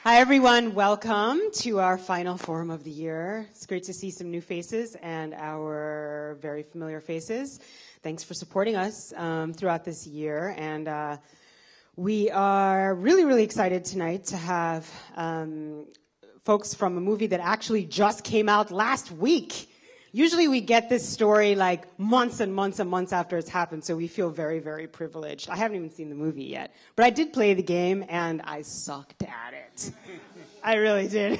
Hi, everyone. Welcome to our final forum of the year. It's great to see some new faces and our very familiar faces. Thanks for supporting us throughout this year. And we are really, really excited tonight to have folks from a movie that actually just came out last week. Usually we get this story like months and months and months after it's happened, so we feel very, very privileged. I haven't even seen the movie yet, but I did play the game, and I sucked at it. I really did.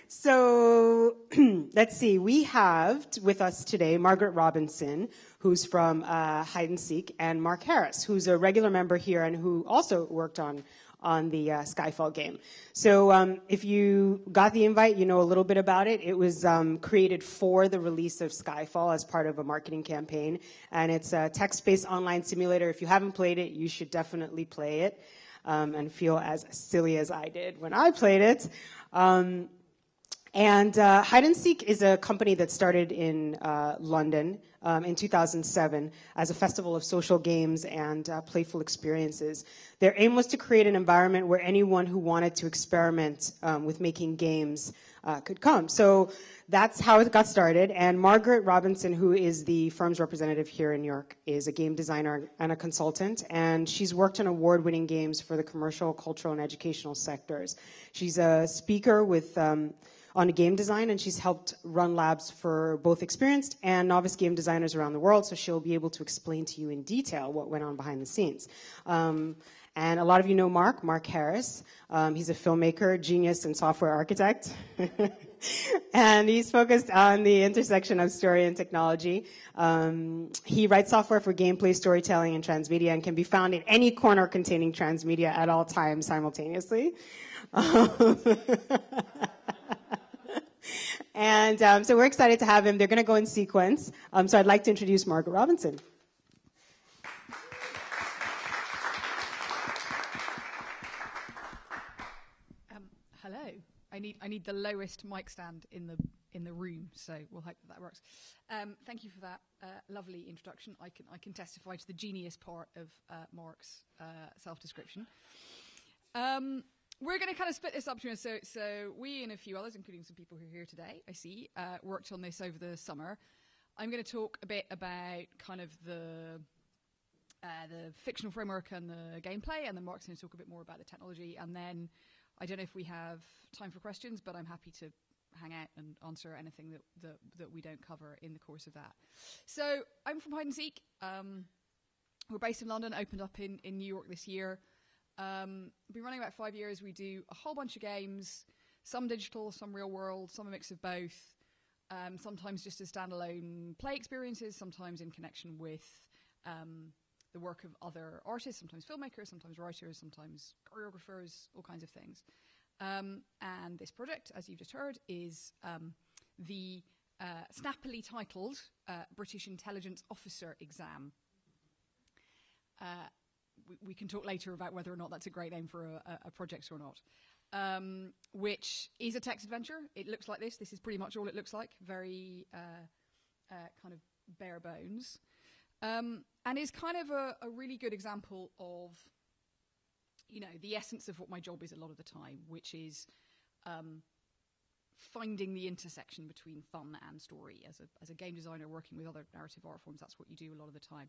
So let's see. We have with us today Margaret Robertson, who's from Hide and Seek, and Mark Harris, who's a regular member here and who also worked on the Skyfall game. So if you got the invite, you know a little bit about it. It was created for the release of Skyfall as part of a marketing campaign. And it's a text-based online simulator. If you haven't played it, you should definitely play it and feel as silly as I did when I played it. And Hide and Seek is a company that started in London in 2007 as a festival of social games and playful experiences. Their aim was to create an environment where anyone who wanted to experiment with making games could come. So that's how it got started. And Margaret Robertson, who is the firm's representative here in New York, is a game designer and a consultant. And she's worked on award-winning games for the commercial, cultural, and educational sectors. She's a speaker with on game design, and she's helped run labs for both experienced and novice game designers around the world, so she'll be able to explain to you in detail what went on behind the scenes. And a lot of you know Mark Harris. He's a filmmaker, genius, and software architect. And he's focused on the intersection of story and technology. He writes software for gameplay, storytelling, and transmedia, and can be found in any corner containing transmedia at all times simultaneously. And so we're excited to have him. They're going to go in sequence. So I'd like to introduce Margaret Robertson. Hello. I need the lowest mic stand in the room, so we'll hope that works. Thank you for that lovely introduction. I can testify to the genius part of Mark's self-description. We're going to kind of split this up between us. So we and a few others, including some people who are here today, I see, worked on this over the summer. I'm going to talk a bit about kind of the fictional framework and the gameplay, and then Mark's going to talk a bit more about the technology. And then I don't know if we have time for questions, but I'm happy to hang out and answer anything that we don't cover in the course of that. So I'm from Hide and Seek. We're based in London, opened up in New York this year. Been running about 5 years. We do a whole bunch of games, some digital, some real world, some a mix of both. Sometimes just as standalone play experiences, sometimes in connection with the work of other artists, sometimes filmmakers, sometimes writers, sometimes choreographers, all kinds of things. And this project, as you've just heard, is the snappily titled British Intelligence Officer Exam. We can talk later about whether or not that's a great name for a project or not, which is a text adventure. It looks like this. This is pretty much all it looks like, very kind of bare bones, and is kind of a really good example of, you know, the essence of what my job is a lot of the time, which is finding the intersection between fun and story. As a game designer working with other narrative art forms, that's what you do a lot of the time,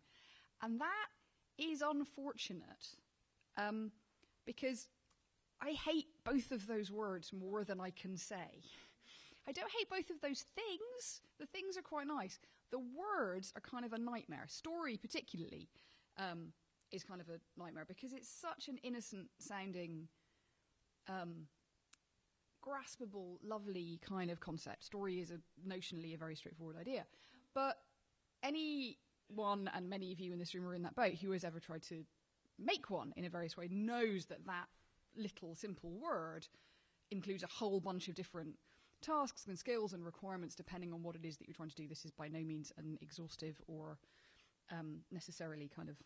and that is unfortunate because I hate both of those words more than I can say. I don't hate both of those things. The things are quite nice. The words are kind of a nightmare. Story particularly is kind of a nightmare because it's such an innocent sounding, graspable, lovely kind of concept. Story is notionally a very straightforward idea. But anyone, and many of you in this room are in that boat, who has ever tried to make one in a various way knows that that little simple word includes a whole bunch of different tasks and skills and requirements depending on what it is that you're trying to do. This is by no means an exhaustive or necessarily kind of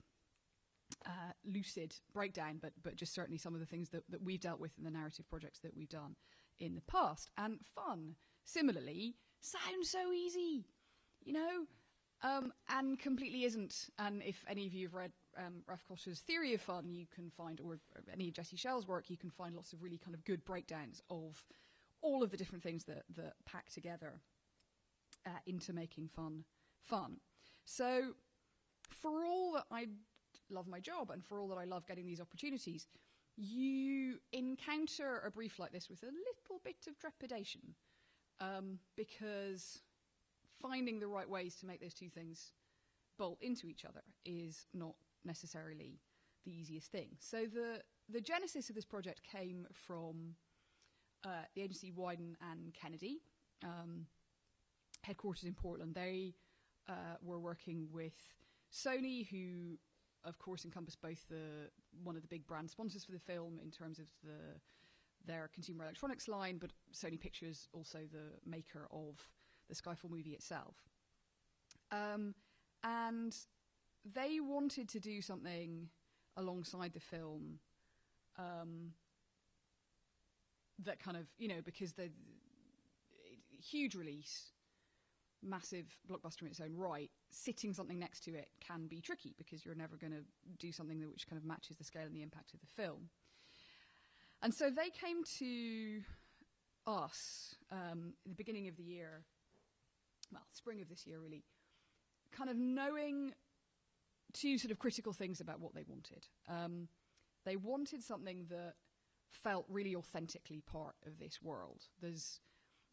lucid breakdown, but just certainly some of the things that we've dealt with in the narrative projects that we've done in the past. And fun, similarly, sounds so easy, you know? And completely isn't. And if any of you have read Ralph Kosh's theory of fun, you can find, or any of Jesse Schell's work, you can find lots of really kind of good breakdowns of all of the different things that pack together into making fun. So for all that I love my job and for all that I love getting these opportunities, you encounter a brief like this with a little bit of trepidation, because finding the right ways to make those two things bolt into each other is not necessarily the easiest thing. So the genesis of this project came from the agency Wyden and Kennedy, headquartered in Portland. They were working with Sony, who of course encompass both one of the big brand sponsors for the film in terms of their consumer electronics line, but Sony Pictures also the maker of the Skyfall movie itself. And they wanted to do something alongside the film that kind of, because the huge release, massive blockbuster in its own right, sitting something next to it can be tricky because you're never going to do something which kind of matches the scale and the impact of the film. And so they came to us at the beginning of the year, well, spring of this year really, kind of knowing two sort of critical things about what they wanted. They wanted something that felt really authentically part of this world. There's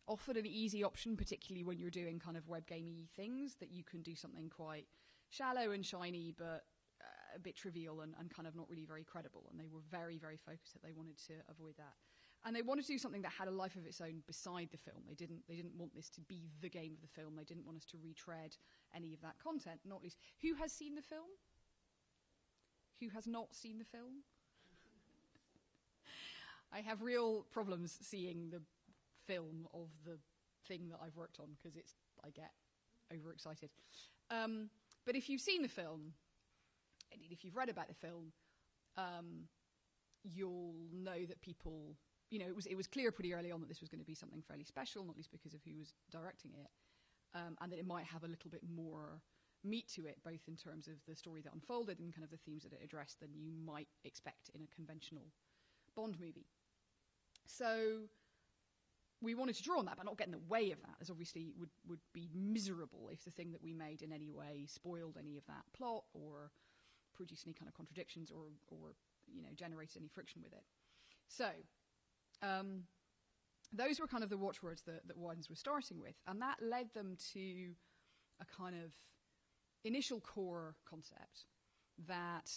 often an easy option, particularly when you're doing kind of web gamey things, that you can do something quite shallow and shiny, but a bit trivial and kind of not really very credible. And they were very, very focused that they wanted to avoid that. And they wanted to do something that had a life of its own beside the film. They didn't want this to be the game of the film. They didn't want us to retread any of that content, not least. Who has seen the film? Who has not seen the film? I have real problems seeing the film of the thing that I've worked on because I get overexcited. But if you've seen the film, indeed if you've read about the film, you'll know that people, it was clear pretty early on that this was going to be something fairly special, not least because of who was directing it, and that it might have a little bit more meat to it, both in terms of the story that unfolded and kind of the themes that it addressed than you might expect in a conventional Bond movie. So we wanted to draw on that, but not get in the way of that, as obviously would be miserable if the thing that we made in any way spoiled any of that plot or produced any kind of contradictions or generated any friction with it. So those were kind of the watchwords that Wydens were starting with, and that led them to a kind of initial core concept that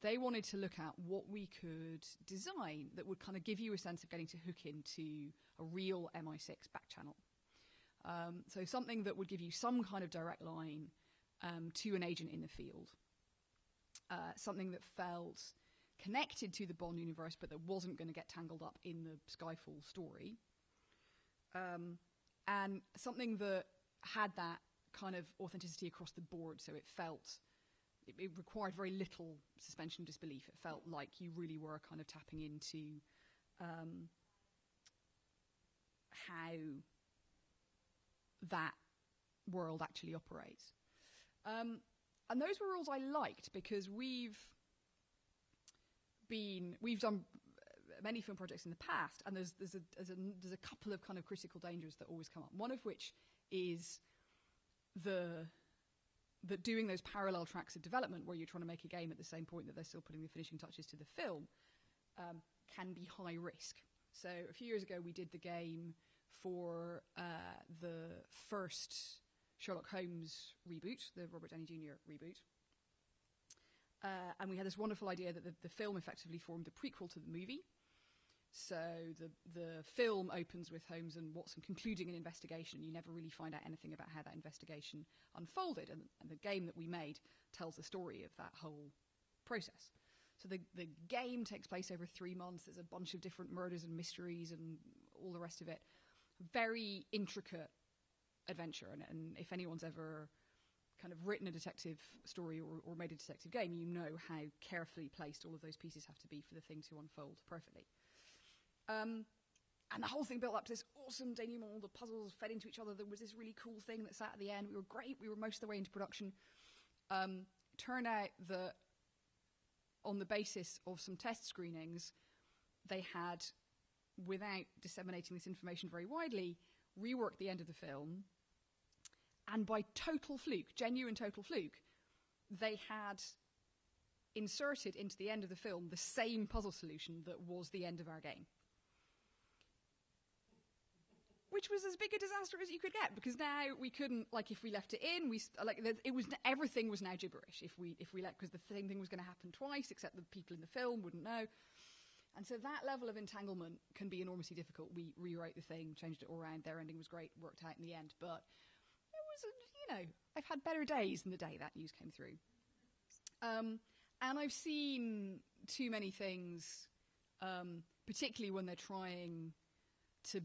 they wanted to look at what we could design that would kind of give you a sense of getting to hook into a real MI6 back channel. So something that would give you some kind of direct line to an agent in the field. Something that felt connected to the Bond universe, but that wasn't going to get tangled up in the Skyfall story. And something that had that kind of authenticity across the board, so it required very little suspension of disbelief. It felt like you really were kind of tapping into how that world actually operates. And those were rules I liked because we've done many film projects in the past, and there's a couple of kind of critical dangers that always come up. One of which is that doing those parallel tracks of development where you're trying to make a game at the same point that they're still putting the finishing touches to the film can be high risk. So a few years ago we did the game for the first Sherlock Holmes reboot, the Robert Downey Jr. reboot. And we had this wonderful idea that the film effectively formed the prequel to the movie. So the film opens with Holmes and Watson concluding an investigation. You never really find out anything about how that investigation unfolded. And the game that we made tells the story of that whole process. So the game takes place over 3 months. There's a bunch of different murders and mysteries and all the rest of it. Very intricate adventure. And if anyone's ever kind of written a detective story or made a detective game, you know how carefully placed all of those pieces have to be for the thing to unfold perfectly. And the whole thing built up to this awesome denouement. The puzzles fed into each other. There was this really cool thing that sat at the end. We were great. We were most of the way into production. Turned out that on the basis of some test screenings, they had, without disseminating this information very widely, reworked the end of the film. And by total fluke, genuine total fluke, they had inserted into the end of the film the same puzzle solution that was the end of our game. Which was as big a disaster as you could get, because now we couldn't, like, if we left it in, everything was now gibberish. Because the same thing was going to happen twice, except the people in the film wouldn't know. And so that level of entanglement can be enormously difficult. We rewrote the thing, changed it all around. Their ending was great, worked out in the end. But it was, I've had better days than the day that news came through. And I've seen too many things, particularly when they're trying to,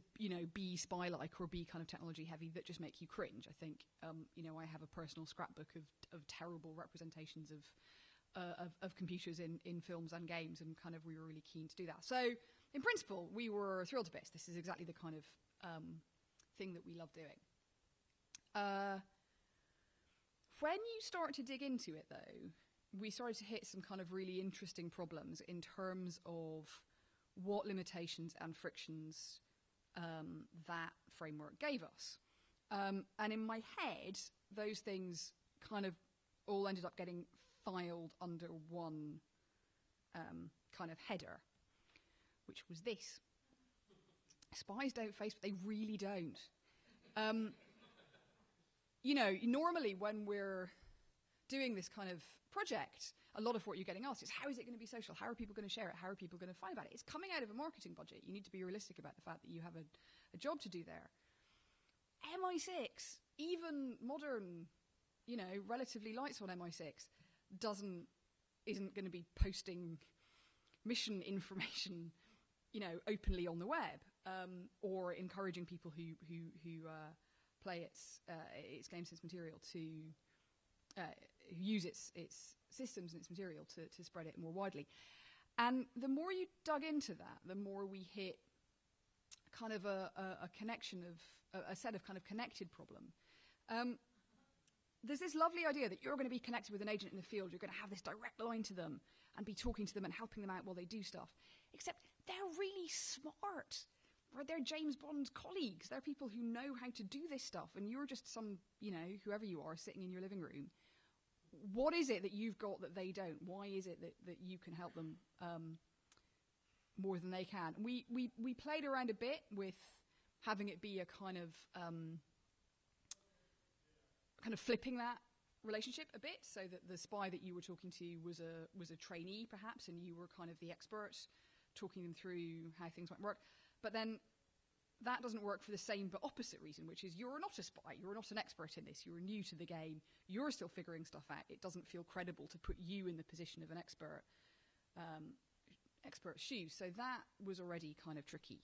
be spy-like or be kind of technology-heavy, that just make you cringe. I think, I have a personal scrapbook of terrible representations of computers in films and games, and kind of we were really keen to do that. So, in principle, we were thrilled to bits. This is exactly the kind of thing that we love doing. When you start to dig into it, though, we started to hit some kind of really interesting problems in terms of what limitations and frictions that framework gave us. And in my head, those things kind of all ended up getting filed under one kind of header, which was this. Spies don't Facebook. They really don't. Normally when we're doing this kind of project, a lot of what you're getting asked is, how is it going to be social? How are people going to share it? How are people going to find about it? It's coming out of a marketing budget. You need to be realistic about the fact that you have a job to do there. MI6, even modern, relatively lights on MI6, isn't going to be posting mission information, openly on the web, or encouraging people who play its game sense material to use its systems and its material to spread it more widely. And the more you dug into that, the more we hit kind of a connection of a set of kind of connected problem. There's this lovely idea that you're going to be connected with an agent in the field. You're going to have this direct line to them and be talking to them and helping them out while they do stuff. Except they're really smart. Right? They're James Bond colleagues. They're people who know how to do this stuff. And you're just some, whoever you are, sitting in your living room. What is it that you've got that they don't? Why is it that you can help them more than they can? And we played around a bit with having it be a kind of flipping that relationship a bit, so that the spy that you were talking to was a trainee, perhaps, and you were kind of the expert, talking them through how things might work. But then that doesn't work for the same but opposite reason, which is you're not a spy, you're not an expert in this, you're new to the game, you're still figuring stuff out. It doesn't feel credible to put you in the position of an expert's shoes. So that was already kind of tricky.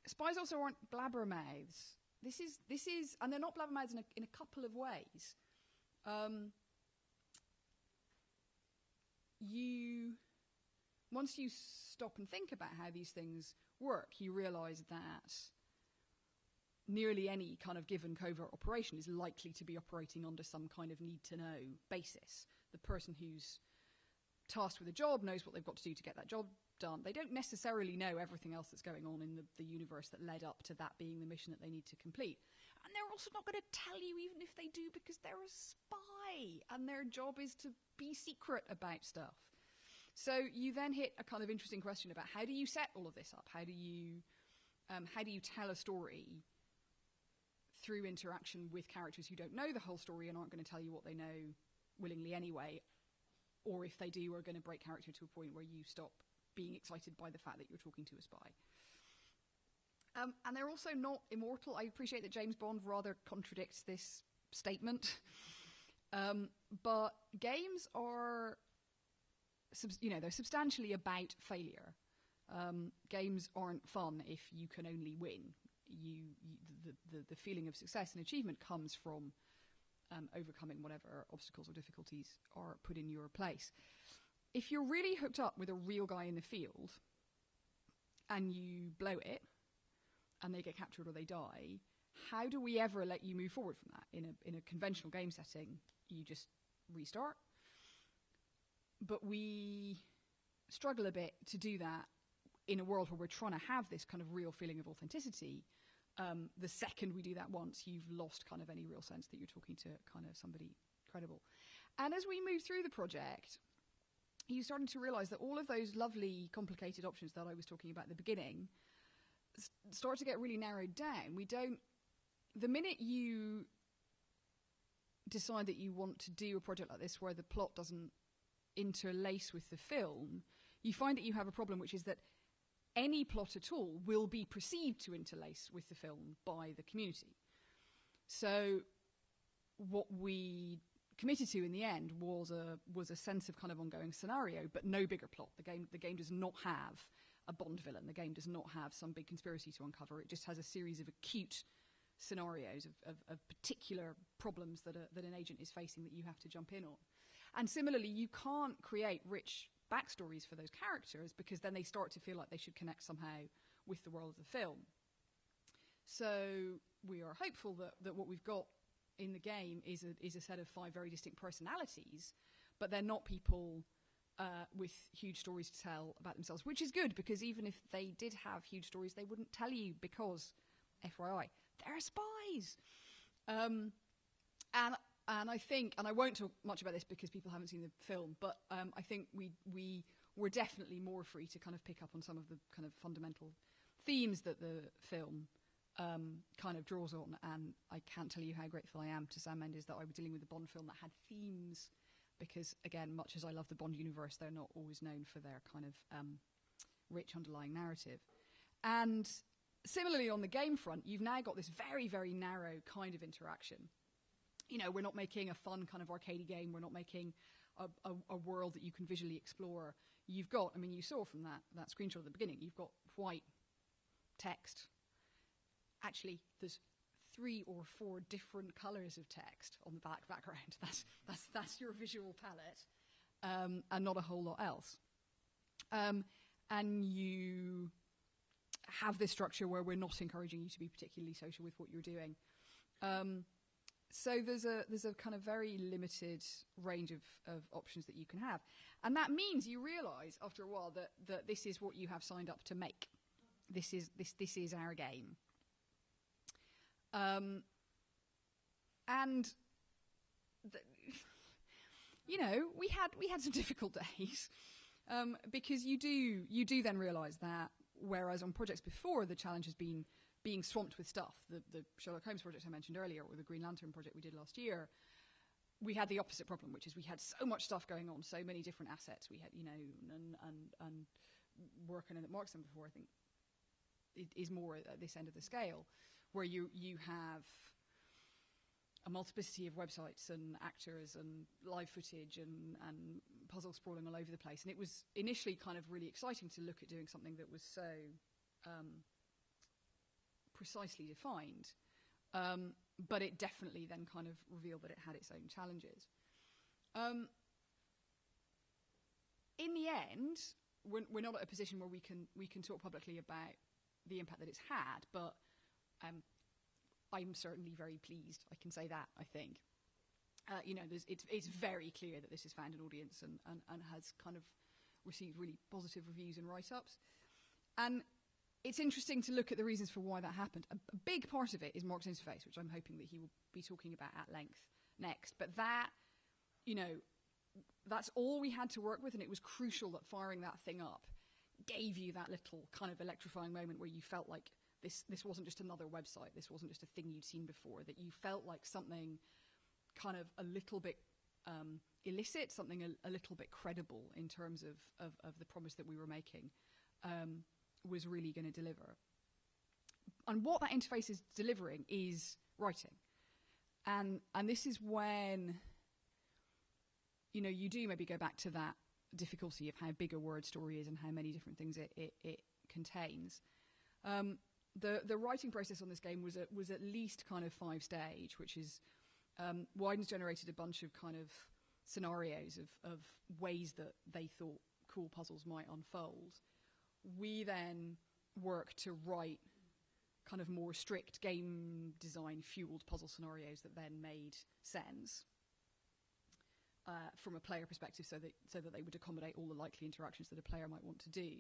Spies also aren't blabbermouths. This is, and they're not blabbermouths in a couple of ways. Once you stop and think about how these things work, you realise that nearly any kind of given covert operation is likely to be operating under some kind of need-to-know basis. The person who's tasked with a job knows what they've got to do to get that job done. They don't necessarily know everything else that's going on in the universe that led up to that being the mission that they need to complete. And they're also not going to tell you, even if they do, because they're a spy, and their job is to be secret about stuff. So you then hit a kind of interesting question about how do you set all of this up? How do you tell a story through interaction with characters who don't know the whole story and aren't going to tell you what they know willingly anyway, or if they do, are going to break character to a point where you stop being excited by the fact that you're talking to a spy. And they're also not immortal. I appreciate that James Bond rather contradicts this statement. But games are, they're substantially about failure. Games aren't fun if you can only win. The feeling of success and achievement comes from overcoming whatever obstacles or difficulties are put in your place. If you're really hooked up with a real guy in the field and you blow it and they get captured or they die, how do we ever let you move forward from that? In a conventional game setting, you just restart. but we struggle a bit to do that in a world where we're trying to have this kind of real feeling of authenticity. The second we do that once, you've lost kind of any real sense that you're talking to kind of somebody credible. And as we move through the project, you're starting to realize that all of those lovely, complicated options that I was talking about at the beginning start to get really narrowed down. The minute you decide that you want to do a project like this where the plot doesn't interlace with the film, you find that you have a problem, which is that any plot at all will be perceived to interlace with the film by the community. So what we committed to in the end was a sense of kind of ongoing scenario, but no bigger plot. The game does not have a Bond villain. The game does not have some big conspiracy to uncover. It just has a series of acute scenarios of particular problems that an agent is facing that you have to jump in on. And similarly, you can't create rich backstories for those characters because then they start to feel like they should connect somehow with the world of the film. So we are hopeful that what we've got in the game is a set of 5 very distinct personalities, but they're not people with huge stories to tell about themselves, which is good, because even if they did have huge stories, they wouldn't tell you because, FYI, they're spies. And I think, and I won't talk much about this because people haven't seen the film, but I think we were definitely more free to kind of pick up on some of the kind of fundamental themes that the film kind of draws on. And I can't tell you how grateful I am to Sam Mendes that I was dealing with a Bond film that had themes, because, again, much as I love the Bond universe, they're not always known for their kind of rich underlying narrative. And similarly, on the game front, you've now got this very, very narrow kind of interaction. You know, we're not making a fun kind of arcadey game. We're not making a world that you can visually explore. You've got, I mean, you saw from that screenshot at the beginning, you've got white text. Actually, there's 3 or 4 different colours of text on the background. That's your visual palette, and not a whole lot else. And you have this structure where we're not encouraging you to be particularly social with what you're doing. So there's a kind of very limited range of options that you can have. And that means you realise after a while that this is what you have signed up to make. This is our game. And you know, we had some difficult days, because you do then realise that whereas on projects before the challenge has been being swamped with stuff, the Sherlock Holmes project I mentioned earlier, or the Green Lantern project we did last year, we had the opposite problem, which is we had so much stuff going on, so many different assets. We had, you know, and working in at Markson before, I think, it is more at this end of the scale, where you have a multiplicity of websites and actors and live footage and puzzles sprawling all over the place. And it was initially kind of really exciting to look at doing something that was so precisely defined, but it definitely then kind of revealed that it had its own challenges. In the end, we're not at a position where we can talk publicly about the impact that it's had, but I'm certainly very pleased. I can say that, I think. You know, it's very clear that this has found an audience and has kind of received really positive reviews and write-ups. And it's interesting to look at the reasons for why that happened. A big part of it is Mark's interface, which I'm hoping that he will be talking about at length next. But that, you know, that's all we had to work with, and it was crucial that firing that thing up gave you that little kind of electrifying moment where you felt like this wasn't just another website, this wasn't just a thing you'd seen before, that you felt like something kind of a little bit illicit, something a little bit credible in terms of the promise that we were making, was really going to deliver. And what that interface is delivering is writing. And this is when, you know, you do maybe go back to that difficulty of how big a word story is and how many different things it contains. The writing process on this game was at least kind of 5-stage, which is Wyden's generated a bunch of kind of scenarios of ways that they thought cool puzzles might unfold. We then work to write kind of more strict game design fueled puzzle scenarios that then made sense. from a player perspective, so that they would accommodate all the likely interactions that a player might want to do.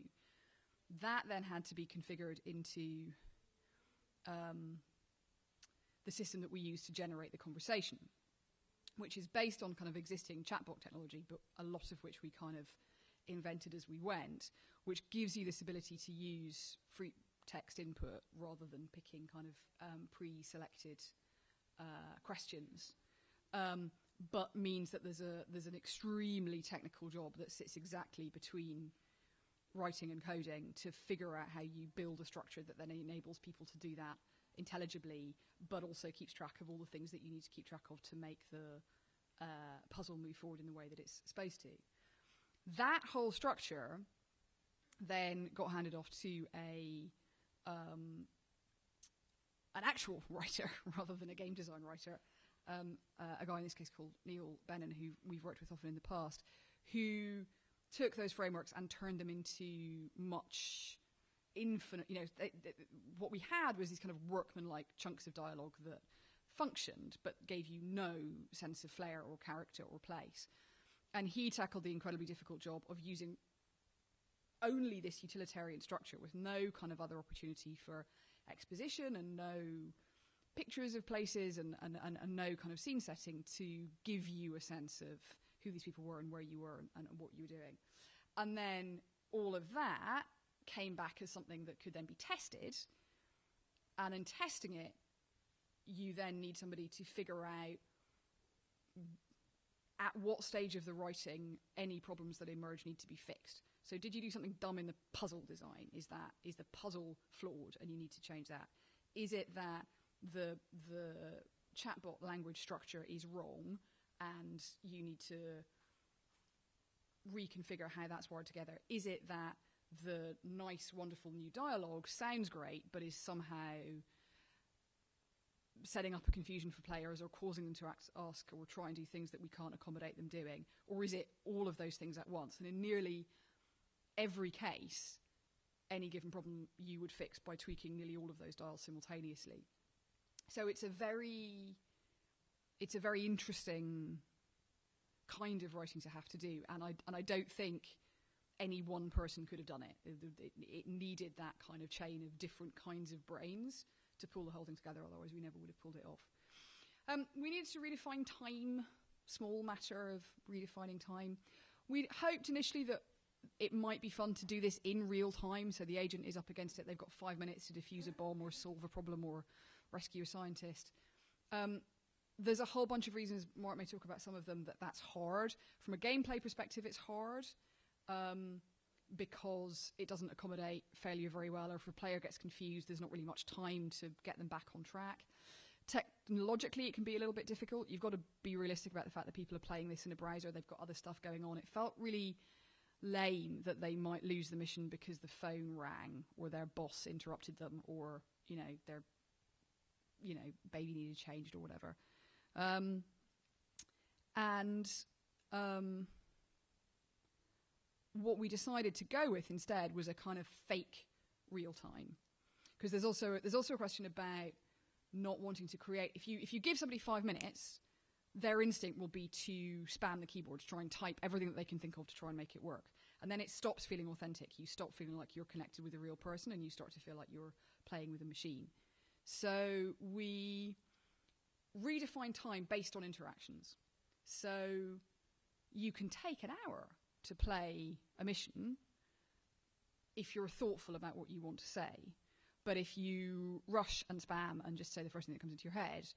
That then had to be configured into the system that we use to generate the conversation, which is based on kind of existing chatbot technology, but a lot of which we kind of invented as we went, which gives you this ability to use free text input rather than picking kind of pre-selected questions, but means that there's an extremely technical job that sits exactly between writing and coding to figure out how you build a structure that then enables people to do that intelligibly, but also keeps track of all the things that you need to keep track of to make the puzzle move forward in the way that it's supposed to. That whole structure then got handed off to an actual writer rather than a game design writer, a guy in this case called Neil Bennon, who we've worked with often in the past, who took those frameworks and turned them into much infinite, what we had was these kind of workman-like chunks of dialogue that functioned but gave you no sense of flair or character or place. And he tackled the incredibly difficult job of using only this utilitarian structure with no kind of other opportunity for exposition and no pictures of places and no kind of scene setting to give you a sense of who these people were and where you were and what you were doing. And then all of that came back as something that could then be tested. And in testing it, you then need somebody to figure out at what stage of the writing any problems that emerge need to be fixed. So did you do something dumb in the puzzle design? Is the puzzle flawed and you need to change that? Is it that the chatbot language structure is wrong and you need to reconfigure how that's wired together? Is it that the nice, wonderful new dialogue sounds great but is somehow setting up a confusion for players or causing them to ask or try and do things that we can't accommodate them doing? Or is it all of those things at once? And in nearly every case, any given problem you would fix by tweaking nearly all of those dials simultaneously. So it's a very interesting kind of writing to have to do, and I don't think any one person could have done it. It needed that kind of chain of different kinds of brains to pull the whole thing together, otherwise we never would have pulled it off. We needed to redefine time, small matter of redefining time. We hoped initially that it might be fun to do this in real time, so the agent is up against it, they've got 5 minutes to defuse a bomb or solve a problem or rescue a scientist. There's a whole bunch of reasons, Mark may talk about some of them, that's hard. From a gameplay perspective, it's hard because it doesn't accommodate failure very well, or if a player gets confused, there's not really much time to get them back on track. Technologically, it can be a little bit difficult. You've got to be realistic about the fact that people are playing this in a browser, they've got other stuff going on. It felt really lame that they might lose the mission because the phone rang or their boss interrupted them or, their baby needed changed or whatever. What we decided to go with instead was a kind of fake real time, because there's also a question about not wanting to create. If you give somebody 5 minutes, their instinct will be to spam the keyboard, to try and type everything that they can think of to try and make it work. And then it stops feeling authentic. You stop feeling like you're connected with a real person and you start to feel like you're playing with a machine. So we redefine time based on interactions. So you can take an hour to play a mission if you're thoughtful about what you want to say. But if you rush and spam and just say the first thing that comes into your head,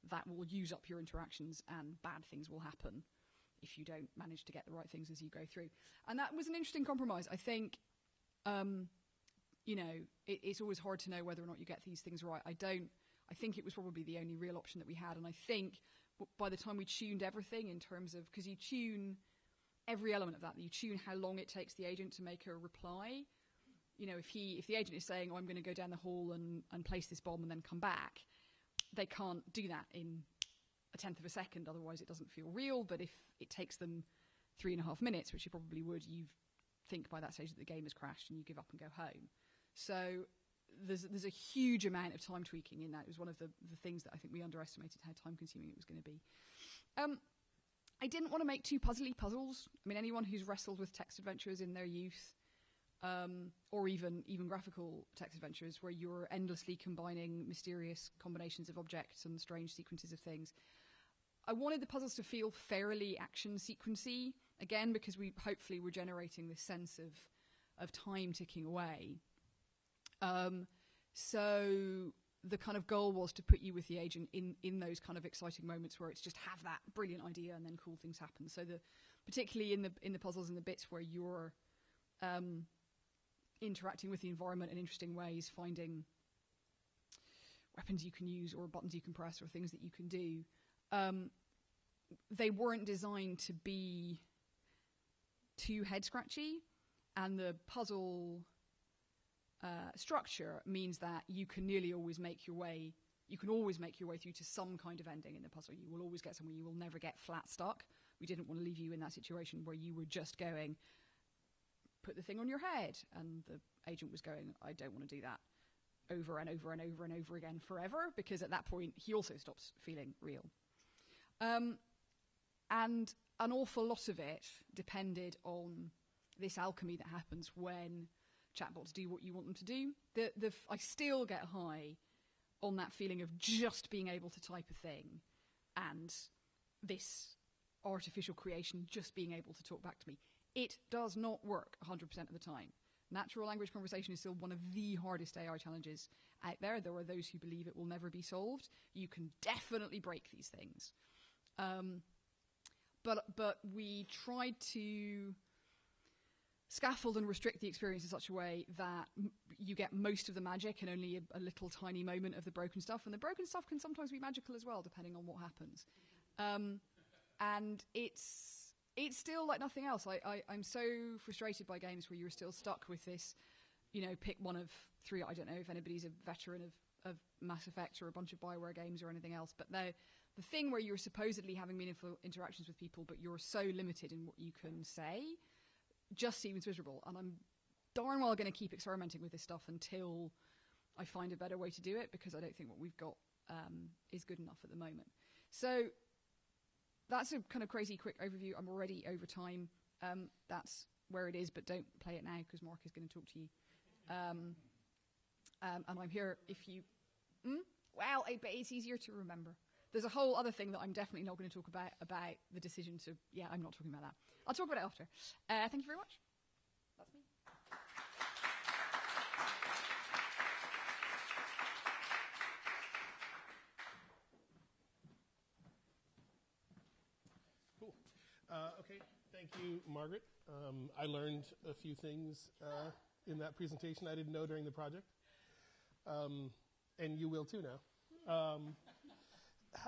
that will use up your interactions and bad things will happen if you don't manage to get the right things as you go through. And that was an interesting compromise. I think, it's always hard to know whether or not you get these things right. I think it was probably the only real option that we had. And I think by the time we tuned everything in terms of, because you tune every element of that, you tune how long it takes the agent to make a reply. If the agent is saying, I'm going to go down the hall and place this bomb and then come back, they can't do that in a tenth of a second, otherwise it doesn't feel real. But if it takes them 3.5 minutes, which you probably would, you think by that stage that the game has crashed and you give up and go home. So there's a huge amount of time tweaking in that. It was one of the things that I think we underestimated how time consuming it was going to be. I didn't want to make too puzzly puzzles. I mean, anyone who's wrestled with text adventures in their youth, or even graphical text adventures where you're endlessly combining mysterious combinations of objects and strange sequences of things, I wanted the puzzles to feel fairly action sequency, again, because hopefully we're generating this sense of time ticking away. So the kind of goal was to put you with the agent in those kind of exciting moments where it's just have that brilliant idea and then cool things happen. So particularly in the puzzles and the bits where you're interacting with the environment in interesting ways, finding weapons you can use or buttons you can press or things that you can do, they weren't designed to be too head-scratchy, and the puzzle structure means that you can nearly always make your way through to some kind of ending in the puzzle. You will always get somewhere. You will never get flat stuck. We didn't want to leave you in that situation where you were just going, put the thing on your head, and the agent was going, I don't want to do that, over and over and over and over again forever, because at that point he also stops feeling real. And an awful lot of it depended on this alchemy that happens when chatbots do what you want them to do. I still get high on that feeling of just being able to type a thing and this artificial creation just being able to talk back to me. It does not work 100% of the time. Natural language conversation is still one of the hardest AI challenges out there. There are those who believe it will never be solved. You can definitely break these things. But we tried to scaffold and restrict the experience in such a way that you get most of the magic in only a little tiny moment of the broken stuff. And the broken stuff can sometimes be magical as well, depending on what happens. And it's still like nothing else. I'm so frustrated by games where you're still stuck with this, pick one of three. I don't know if anybody's a veteran of Mass Effect or a bunch of Bioware games or anything else, but the thing where you're supposedly having meaningful interactions with people, but you're so limited in what you can say, just seems miserable. And I'm darn well going to keep experimenting with this stuff until I find a better way to do it, because I don't think what we've got is good enough at the moment. So that's a kind of crazy quick overview. I'm already over time. That's where it is, but don't play it now because Mark is going to talk to you. And I'm here if you... Well, but it's easier to remember. There's a whole other thing that I'm definitely not going to talk about the decision to... Yeah, I'm not talking about that. I'll talk about it after. Thank you very much. That's me. Cool. Okay, thank you, Margaret. I learned a few things in that presentation I didn't know during the project. And you will too now.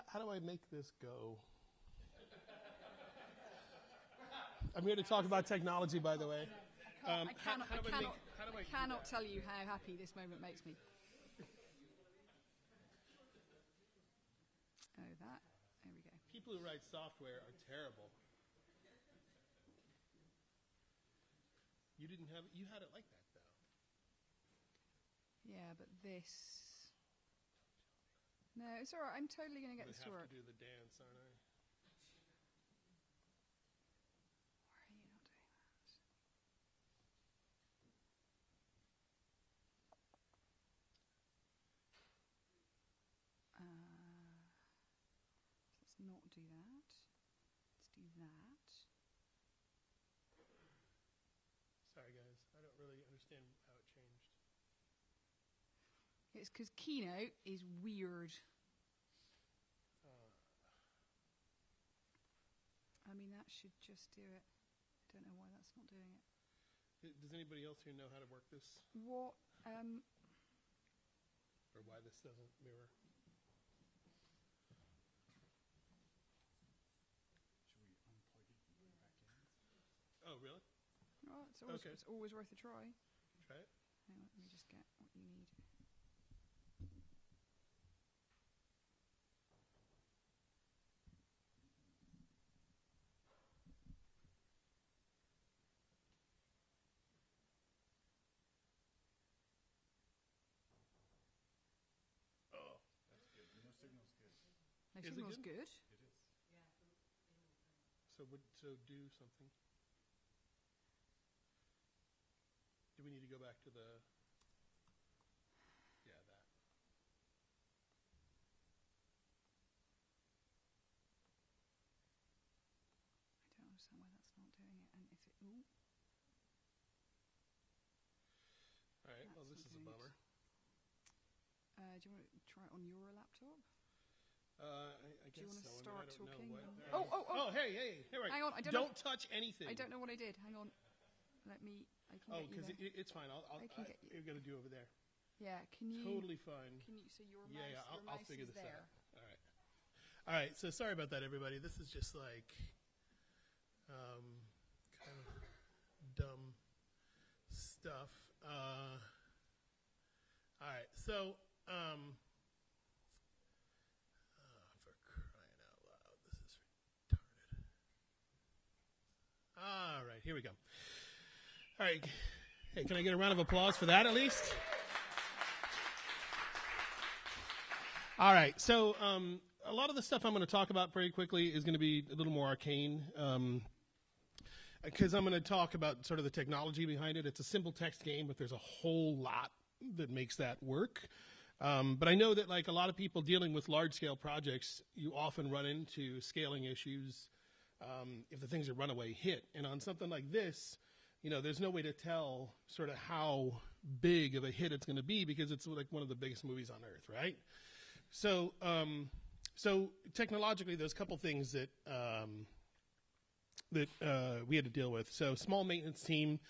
How do I make this go? I'm here to talk about technology, by the way. I cannot tell you how happy this moment makes me. Oh, there we go. People who write software are terrible. You had it like that, though. Yeah, but this... No, it's all right. I'm totally going to get this to work. I have to do the dance, aren't I? Why are you not doing that? Let's not do that. Let's do that. Sorry, guys. I don't really understand how it changed. It's because Keynote is weird. I mean, that should just do it. I don't know why that's not doing it. Does anybody else here know how to work this? What? Or why this doesn't mirror? Should we unplug it and put it back in? Oh, really? Oh, it's always worth a try. Try it. Hang on, let me just get what you need. That's good. No signal's good. No Is it signal's good? good. It is. So do something. Do we need to go back to the? Yeah, that. I don't understand why that's not doing it. And if it, ooh, All right. Well, this is a bummer. do you want to try it on your laptop? I Do you guess want to so. start I don't talking? know Oh, oh, oh! Hey! Right. Hang on, I don't Don't know. touch anything. I don't know what I did. Hang on. Let me. I can Oh, get you because there. it's fine. I can get you. You're gonna do over there. Yeah. Can you? Totally fine. Can you? So your mouse. Yeah. Your I'll mouse figure is this there. out. All right. So sorry about that, everybody. This is just like kind of dumb stuff. All right. So for crying out loud, this is retarded. All right. Here we go. All right. Hey, can I get a round of applause for that at least? All right. So a lot of the stuff I'm going to talk about very quickly is going to be a little more arcane because I'm going to talk about sort of the technology behind it. It's a simple text game, but there's a whole lot that makes that work. But I know that like a lot of people dealing with large-scale projects, you often run into scaling issues if the thing's a runaway hit. And on something like this, you know, there's no way to tell sort of how big of a hit it's going to be because it's like one of the biggest movies on earth, right? So, so technologically, there's a couple things that we had to deal with. So, small maintenance team,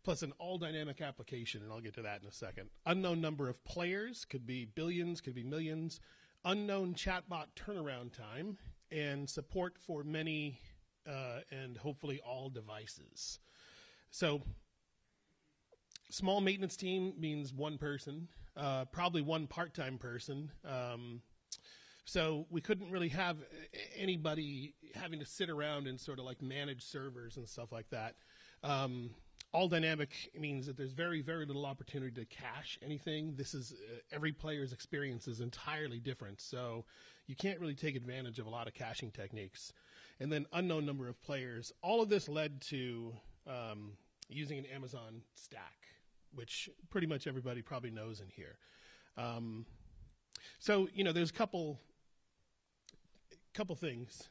plus an all-dynamic application, and I'll get to that in a second. Unknown number of players, could be billions, could be millions. Unknown chatbot turnaround time, and support for many and hopefully all devices. So, small maintenance team means one person, probably one part-time person. So we couldn't really have anybody having to sit around and sort of like manage servers and stuff like that. All dynamic means that there's very, very little opportunity to cache anything. This is every player's experience is entirely different. So you can't really take advantage of a lot of caching techniques. And then unknown number of players. All of this led to using an Amazon stack, which pretty much everybody probably knows in here. So, you know, there's a couple things.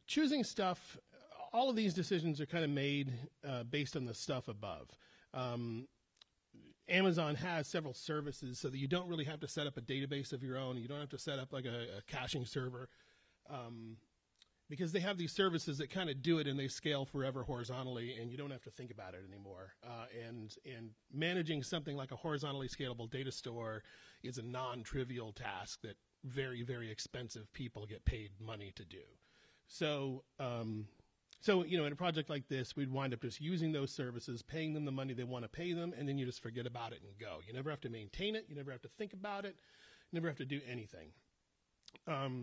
Choosing stuff, all of these decisions are kind of made based on the stuff above. Amazon has several services so that you don't really have to set up a database of your own. You don't have to set up like a caching server because they have these services that kind of do it and they scale forever horizontally and you don't have to think about it anymore. And managing something like a horizontally scalable data store is a non-trivial task that very, very expensive people get paid money to do. So, you know, in a project like this, we'd wind up just using those services, paying them the money they want to pay them, and then you just forget about it and go. You never have to maintain it. You never have to think about it. You never have to do anything.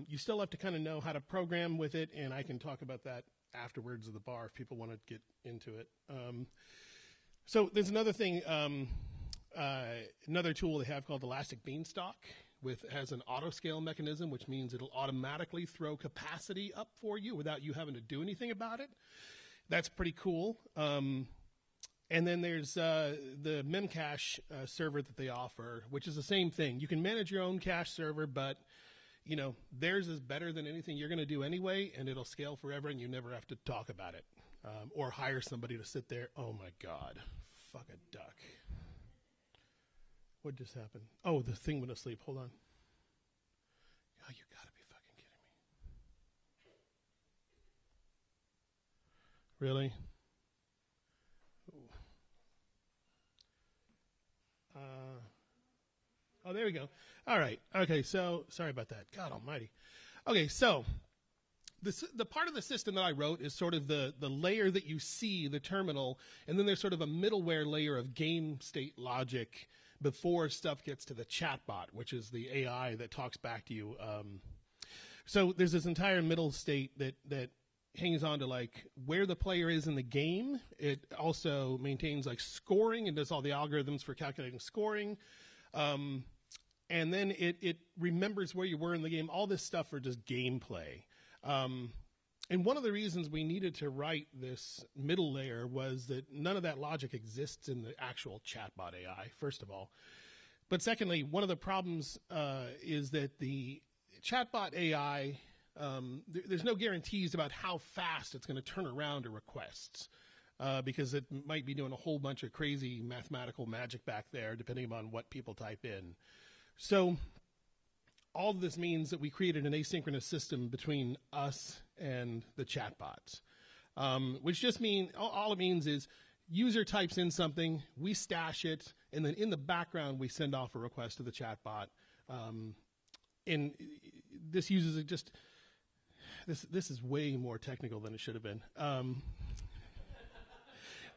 You still have to kind of know how to program with it, and I can talk about that afterwards at the bar if people want to get into it. So there's another thing, another tool they have called Elastic Beanstalk. Has an auto-scale mechanism, which means it'll automatically throw capacity up for you without you having to do anything about it. That's pretty cool. And then there's the Memcache server that they offer, which is the same thing. You can manage your own cache server, but you know theirs is better than anything you're going to do anyway, and it'll scale forever, and you never have to talk about it or hire somebody to sit there. Oh my God, fuck a duck. What just happened? Oh, the thing went asleep. Hold on. Oh, you gotta be fucking kidding me. Really? Oh, there we go. All right. Okay, so sorry about that. God almighty. Okay, so the part of the system that I wrote is sort of the layer that you see, the terminal, and then there's sort of a middleware layer of game state logic before stuff gets to the chatbot, which is the AI that talks back to you. So there's this entire middle state that hangs on to like where the player is in the game. It also maintains like scoring and does all the algorithms for calculating scoring. And then it remembers where you were in the game. All this stuff for just gameplay. And one of the reasons we needed to write this middle layer was that none of that logic exists in the actual chatbot AI, first of all. But secondly, one of the problems is that the chatbot AI, there's no guarantees about how fast it's going to turn around a request, because it might be doing a whole bunch of crazy mathematical magic back there, depending on what people type in. So all of this means that we created an asynchronous system between us and the chatbots, which just means all it means is user types in something, we stash it, and then in the background we send off a request to the chatbot. And this uses it just this is way more technical than it should have been.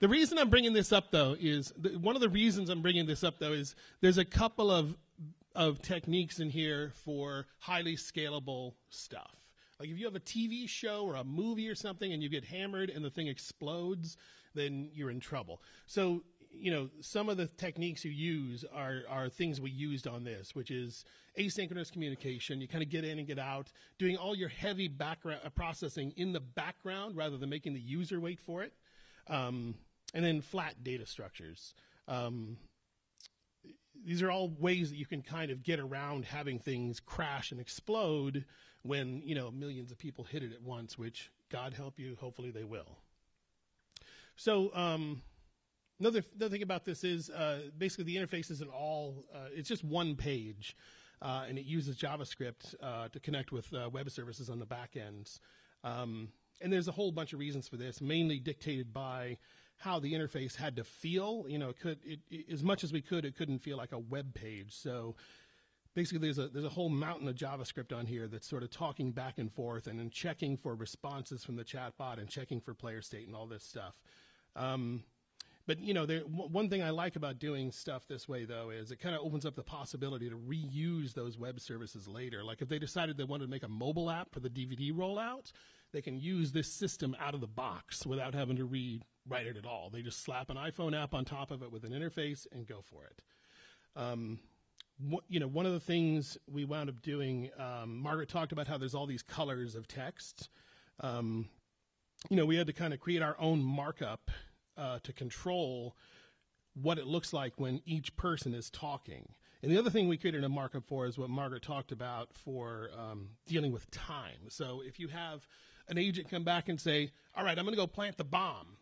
The reason I'm bringing this up, though, is one of the reasons I'm bringing this up, though, is there's a couple of techniques in here for highly scalable stuff. Like if you have a TV show or a movie or something and you get hammered and the thing explodes, then you're in trouble. So, you know, some of the techniques you use are things we used on this, which is asynchronous communication. You kind of get in and get out, doing all your heavy background processing in the background rather than making the user wait for it. And then flat data structures. These are all ways that you can kind of get around having things crash and explode when, you know, millions of people hit it at once, which, God help you, hopefully they will. So another thing about this is basically the interface isn't all, it's just one page, and it uses JavaScript to connect with web services on the back ends. And there's a whole bunch of reasons for this, mainly dictated by how the interface had to feel. You know, as much as we could, it couldn't feel like a web page. So basically, there's a whole mountain of JavaScript on here that's sort of talking back and forth and then checking for responses from the chatbot and checking for player state and all this stuff. But you know, one thing I like about doing stuff this way, though, is it kind of opens up the possibility to reuse those web services later. Like if they decided they wanted to make a mobile app for the DVD rollout, they can use this system out of the box without having to rewrite it at all. They just slap an iPhone app on top of it with an interface and go for it. You know, one of the things we wound up doing, Margaret talked about how there's all these colors of text. You know, we had to kind of create our own markup to control what it looks like when each person is talking. And the other thing we created a markup for is what Margaret talked about for dealing with time. So if you have an agent come back and say, all right, I'm going to go plant the bomb.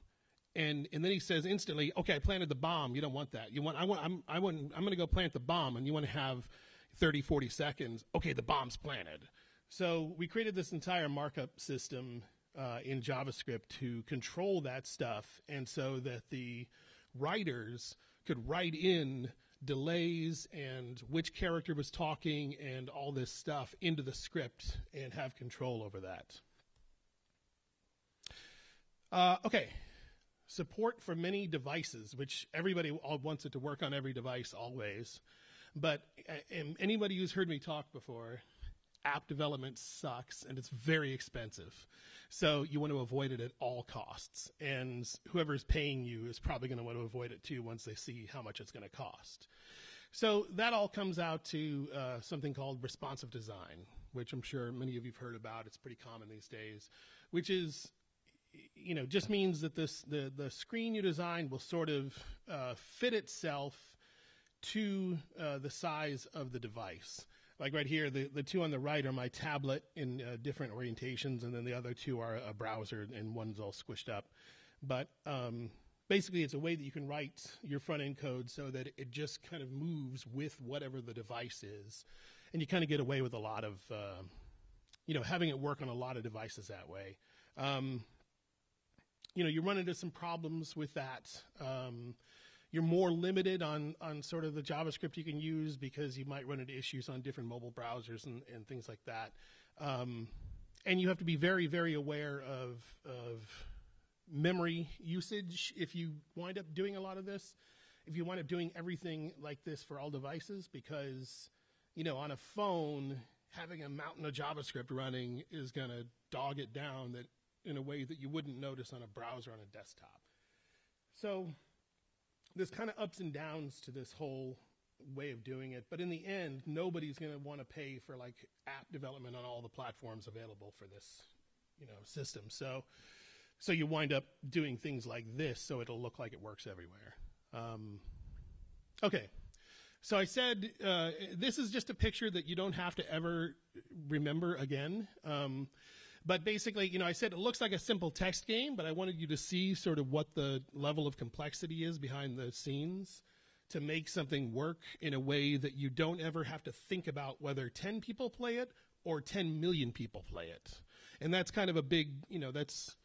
And then he says instantly, okay, I planted the bomb. You don't want that. I'm going to go plant the bomb, and you want to have 30, 40 seconds. Okay, the bomb's planted. So we created this entire markup system in JavaScript to control that stuff, and so that the writers could write in delays and which character was talking and all this stuff into the script and have control over that. Okay. Support for many devices, which everybody wants it to work on every device always. But anybody who's heard me talk before, app development sucks and it's very expensive. So you want to avoid it at all costs. And whoever's paying you is probably going to want to avoid it too once they see how much it's going to cost. So that all comes out to something called responsive design, which I'm sure many of you have heard about. It's pretty common these days, which is, you know, just means that the screen you design will sort of fit itself to the size of the device. Like right here, the two on the right are my tablet in different orientations, and then the other two are a browser, and one's all squished up. But basically, it's a way that you can write your front-end code so that it just kind of moves with whatever the device is. And you kind of get away with a lot of, you know, having it work on a lot of devices that way. You know, you run into some problems with that. You're more limited on sort of the JavaScript you can use because you might run into issues on different mobile browsers and things like that. And you have to be very, very aware of memory usage if you wind up doing a lot of this. If you wind up doing everything like this for all devices, because, you know, on a phone, having a mountain of JavaScript running is going to dog it down that in a way that you wouldn't notice on a browser on a desktop. So there's kind of ups and downs to this whole way of doing it. But in the end, nobody's going to want to pay for like app development on all the platforms available for this system. So you wind up doing things like this, so it'll look like it works everywhere. Okay. So I said this is just a picture that you don't have to ever remember again. But basically, I said it looks like a simple text game, but I wanted you to see sort of what the level of complexity is behind the scenes to make something work in a way that you don't ever have to think about whether 10 people play it or 10 million people play it. And that's kind of a big, that's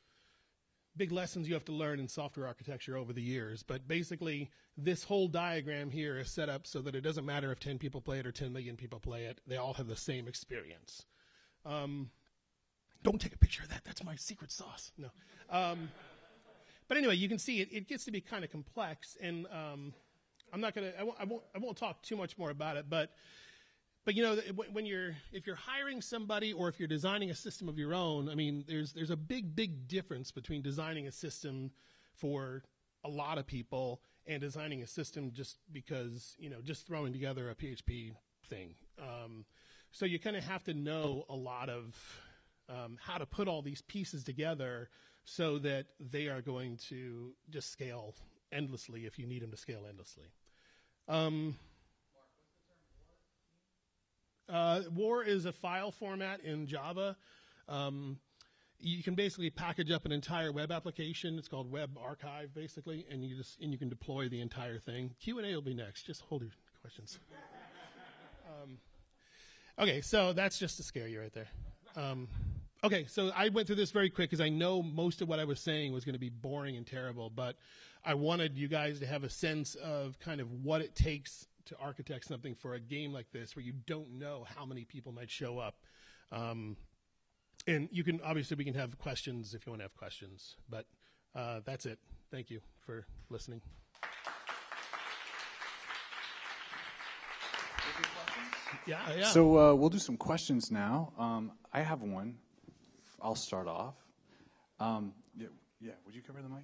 big lessons you have to learn in software architecture over the years. But basically, this whole diagram here is set up so that it doesn't matter if 10 people play it or 10 million people play it. They all have the same experience. Don't take a picture of that. That's my secret sauce. No. But anyway, you can see it gets to be kind of complex. And I'm not going to, I won't talk too much more about it. But if you're hiring somebody or if you're designing a system of your own, I mean, there's a big difference between designing a system for a lot of people and designing a system just because, just throwing together a PHP thing. So you kind of have to know a lot of how to put all these pieces together so that they are going to just scale endlessly if you need them to scale endlessly. War is a file format in Java. You can basically package up an entire web application. It's called Web Archive, basically, and you can deploy the entire thing. Q&A will be next. Just hold your questions. Okay, so that's just to scare you right there. Okay, so I went through this very quick because I know most of what I was saying was going to be boring and terrible, but I wanted you guys to have a sense of kind of what it takes to architect something for a game like this where you don't know how many people might show up. And we can have questions if you want to have questions, but that's it. Thank you for listening. Yeah. So we'll do some questions now. I have one. I'll start off. Yeah. Would you cover the mic?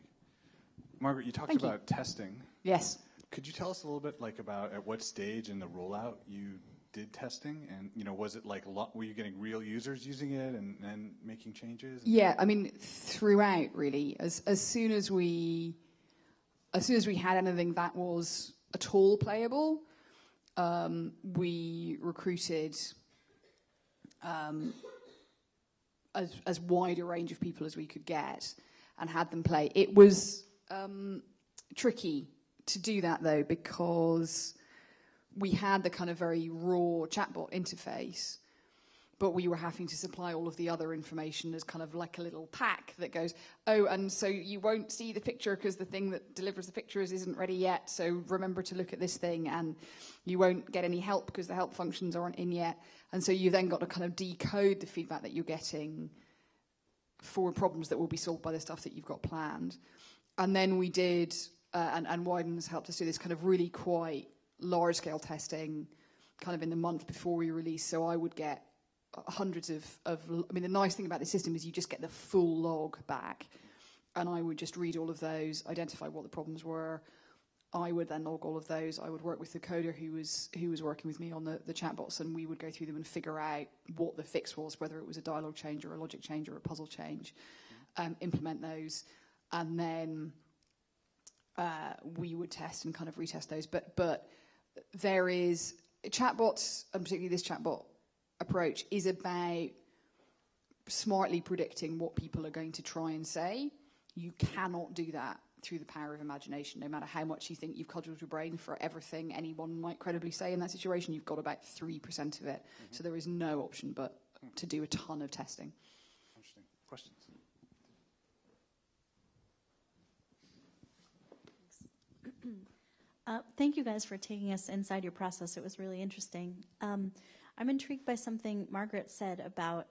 Margaret, you talked about testing. Yes. Could you tell us a little bit about at what stage in the rollout you did testing? And, was it were you getting real users using it and making changes? Yeah, I mean, throughout, really. As soon as we had anything that was at all playable, we recruited as wide a range of people as we could get and had them play. It was tricky to do that, though, because we had the kind of very raw chatbot interface, but we were having to supply all of the other information as kind of like a little pack that goes, oh, and so you won't see the picture because the thing that delivers the pictures isn't ready yet, so remember to look at this thing, and you won't get any help because the help functions aren't in yet. And so you then got to kind of decode the feedback that you're getting for problems that will be solved by the stuff that you've got planned. And then we did, and Wyden's helped us do this kind of really quite large-scale testing kind of in the month before we released. So I would get hundreds I mean, the nice thing about the system is you just get the full log back. And I would just read all of those, identify what the problems were. I would then log all of those. I would work with the coder who was working with me on the chatbots, and we would go through them and figure out what the fix was, whether it was a dialogue change or a logic change or a puzzle change, implement those, and then we would test and kind of retest those. But there is chatbots, and particularly this chatbot approach, is about smartly predicting what people are going to try and say. You cannot do that through the power of imagination. No matter how much you think you've cudgelled your brain for everything anyone might credibly say in that situation, you've got about 3% of it. Mm-hmm. So there is no option but to do a ton of testing. Interesting. Questions? Thank you guys for taking us inside your process. It was really interesting. I'm intrigued by something Margaret said about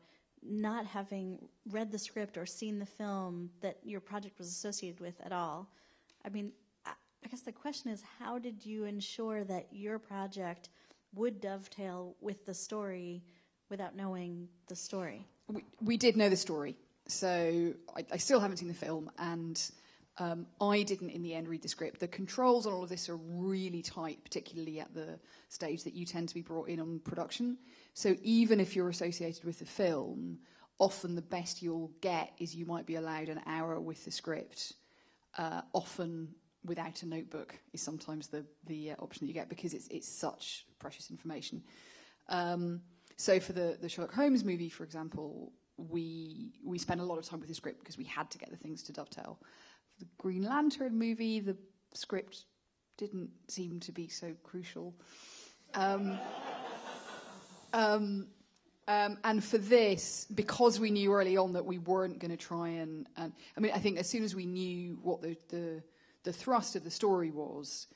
not having read the script or seen the film that your project was associated with at all. I mean, I guess the question is, how did you ensure that your project would dovetail with the story without knowing the story? We did know the story. So I still haven't seen the film, and I didn't, in the end, read the script. The controls on all of this are really tight, particularly at the stage that you tend to be brought in on production. So even if you're associated with the film, often the best you'll get is you might be allowed an hour with the script, often without a notebook is sometimes the option that you get, because it's such precious information. So for the Sherlock Holmes movie, for example, we spent a lot of time with the script because we had to get the things to dovetail. For the Green Lantern movie, the script didn't seem to be so crucial. And for this, because we knew early on that we weren't going to try and I mean, I think as soon as we knew what the thrust of the story was,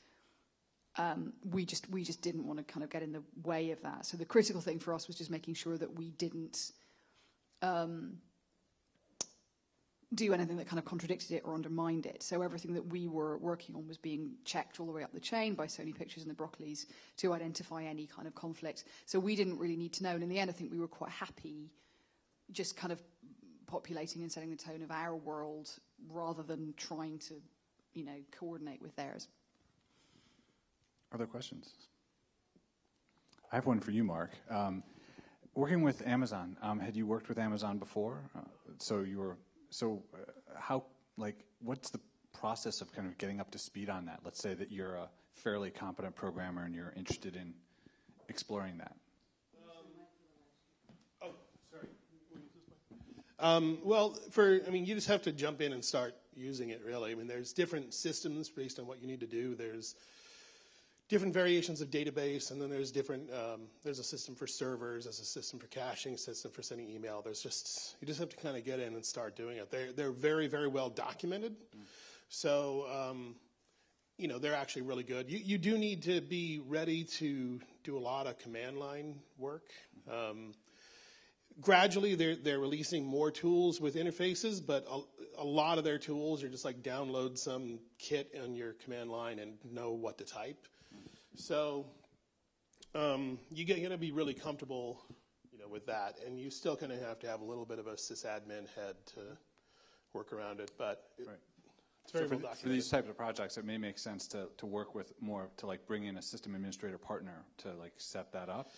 we just didn't want to kind of get in the way of that. So the critical thing for us was just making sure that we didn't do anything that kind of contradicted it or undermined it. So everything that we were working on was being checked all the way up the chain by Sony Pictures and the Broccoli's to identify any kind of conflict. So we didn't really need to know. And in the end, I think we were quite happy just kind of populating and setting the tone of our world rather than trying to, coordinate with theirs. Other questions? I have one for you, Mark. Working with Amazon, had you worked with Amazon before? What's the process of kind of getting up to speed on that? Let's say that you're a fairly competent programmer and you're interested in exploring that. You just have to jump in and start using it, really. I mean, there's different systems based on what you need to do. There's different variations of database, and then there's there's a system for servers, there's a system for caching, a system for sending email. You just have to kind of get in and start doing it. They're very, very well documented. So, they're actually really good. You do need to be ready to do a lot of command line work. Gradually, they're releasing more tools with interfaces, but a lot of their tools are just like download some kit on your command line and know what to type. So you got to be really comfortable, with that, and you still kind of have to have a little bit of a sysadmin head to work around it, but it's very well documented. For these types of projects, it may make sense to work with more, to bring in a system administrator partner to set that up.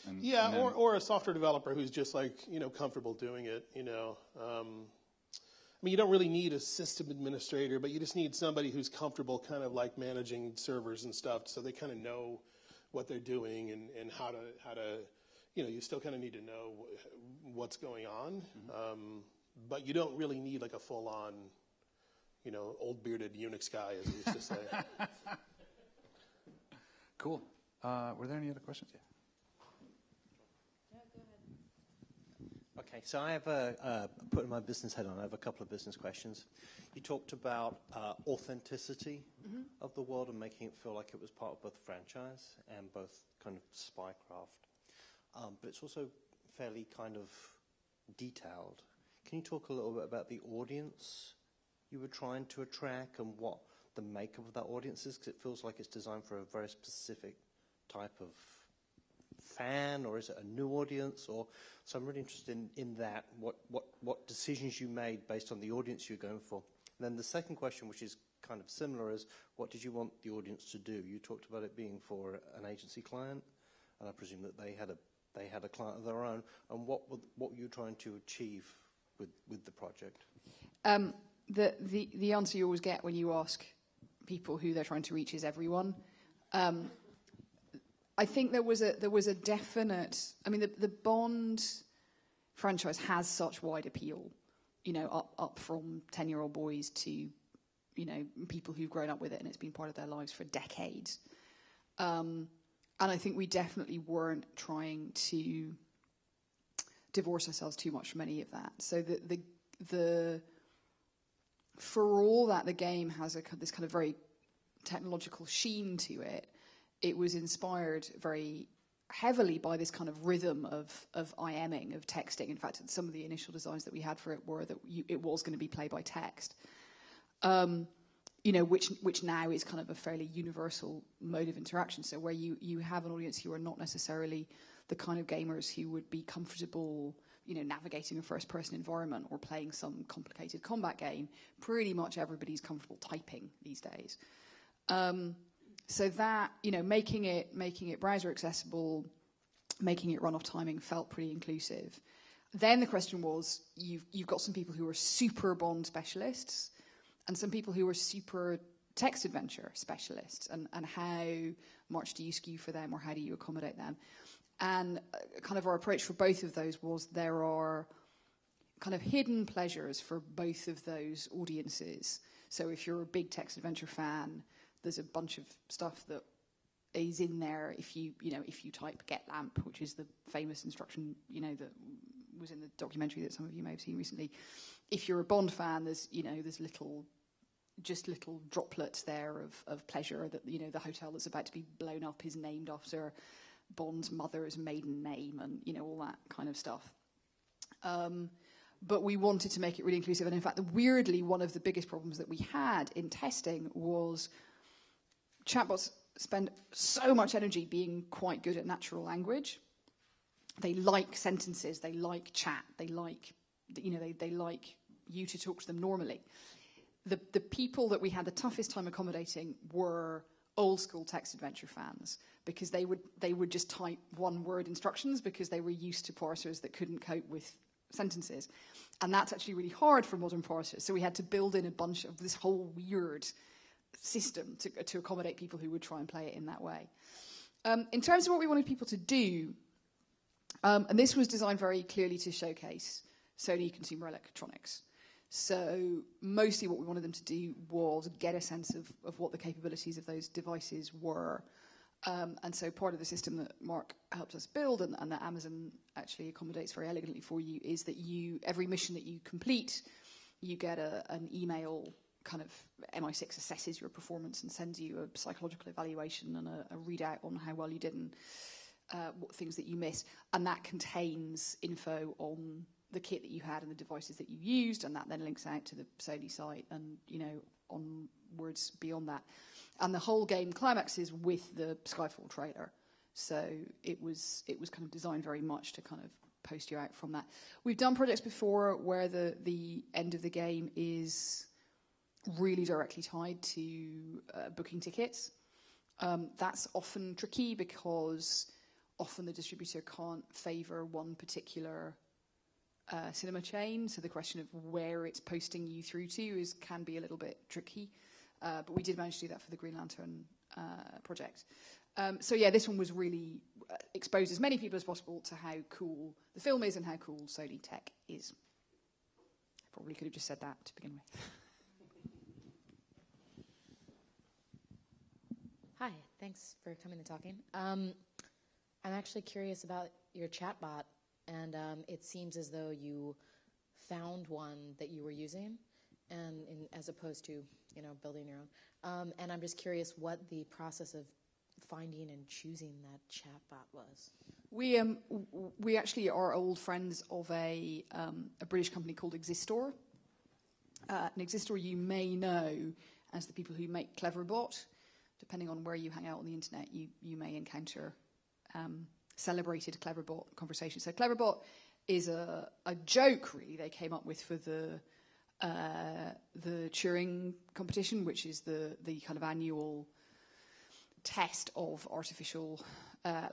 Or a software developer who's just comfortable doing it. You don't really need a system administrator, but you just need somebody who's comfortable kind of managing servers and stuff, so they kind of know what they're doing and how to you still kind of need to know what's going on. Mm-hmm. But you don't really need a full-on, old bearded Unix guy, as we used to say. Cool. Were there any other questions? Yeah. Okay, so I have putting my business head on, I have a couple of business questions. You talked about authenticity of the world and making it feel like it was part of both franchise and both kind of spycraft. But it's also fairly kind of detailed. Can you talk a little bit about the audience you were trying to attract and what the makeup of that audience is? Because it feels like it's designed for a very specific type of fan, or is it a new audience? So I'm really interested in that, what decisions you made based on the audience you're going for. And then the second question, which is kind of similar, is what did you want the audience to do? You talked about it being for an agency client, and I presume that they had a client of their own. And what were you trying to achieve with the project? The answer you always get when you ask people who they're trying to reach is everyone. I think there was a definite. I mean, the Bond franchise has such wide appeal, up from 10-year-old boys to, people who've grown up with it and it's been part of their lives for decades. And I think we definitely weren't trying to divorce ourselves too much from any of that. So for all that the game has this kind of very technological sheen to it, it was inspired very heavily by this kind of rhythm of IMing, of texting. In fact, some of the initial designs that we had for it were that it was going to be play by text, which now is kind of a fairly universal mode of interaction. So where you have an audience who are not necessarily the kind of gamers who would be comfortable, navigating a first-person environment or playing some complicated combat game, pretty much everybody's comfortable typing these days. So that, making it browser accessible, making it run off timing felt pretty inclusive. then the question was, you've got some people who are super Bond specialists and some people who are super text adventure specialists, and how much do you skew for them, or how do you accommodate them? And kind of our approach for both of those was there are kind of hidden pleasures for both of those audiences. So if you're a big text adventure fan, there's a bunch of stuff that is in there if you type get lamp, which is the famous instruction, that was in the documentary that some of you may have seen recently. If you're a Bond fan, there's little droplets there of pleasure that, the hotel that's about to be blown up is named after Bond's mother's maiden name, and, all that kind of stuff. But we wanted to make it really inclusive. And in fact, weirdly, one of the biggest problems that we had in testing was chatbots spend so much energy being quite good at natural language. They like sentences, they like chat, they like, they like you to talk to them normally. The people that we had the toughest time accommodating were old school text adventure fans, because they would just type one-word instructions because they were used to parsers that couldn't cope with sentences. And that's actually really hard for modern parsers. So we had to build in a bunch of this whole weird system to accommodate people who would try and play it in that way. In terms of what we wanted people to do, and this was designed very clearly to showcase Sony consumer electronics. So mostly what we wanted them to do was get a sense of what the capabilities of those devices were. And so part of the system that Mark helped us build and that Amazon actually accommodates very elegantly for you is that every mission that you complete, you get an email kind of MI6 assesses your performance and sends you a psychological evaluation and a readout on how well you did and what things that you missed. And that contains info on the kit that you had and the devices that you used, and that then links out to the Sony site and, onwards beyond that. And the whole game climaxes with the Skyfall trailer. So it was kind of designed very much to kind of post you out from that. We've done projects before where the end of the game is really directly tied to booking tickets. That's often tricky because often the distributor can't favor one particular cinema chain, so the question of where it's posting you through to can be a little bit tricky. But we did manage to do that for the Green Lantern project. So yeah, this one was really expose as many people as possible to how cool the film is and how cool Sony tech is. I probably could have just said that to begin with. Hi, thanks for coming and talking. I'm actually curious about your chatbot, and it seems as though you found one that you were using, and as opposed to building your own. And I'm just curious what the process of finding and choosing that chatbot was. We actually are old friends of a British company called Existor. And Existor you may know as the people who make Cleverbot. Depending on where you hang out on the internet, you may encounter celebrated Cleverbot conversations. So Cleverbot is a joke, really, they came up with for the Turing competition, which is the kind of annual test of artificial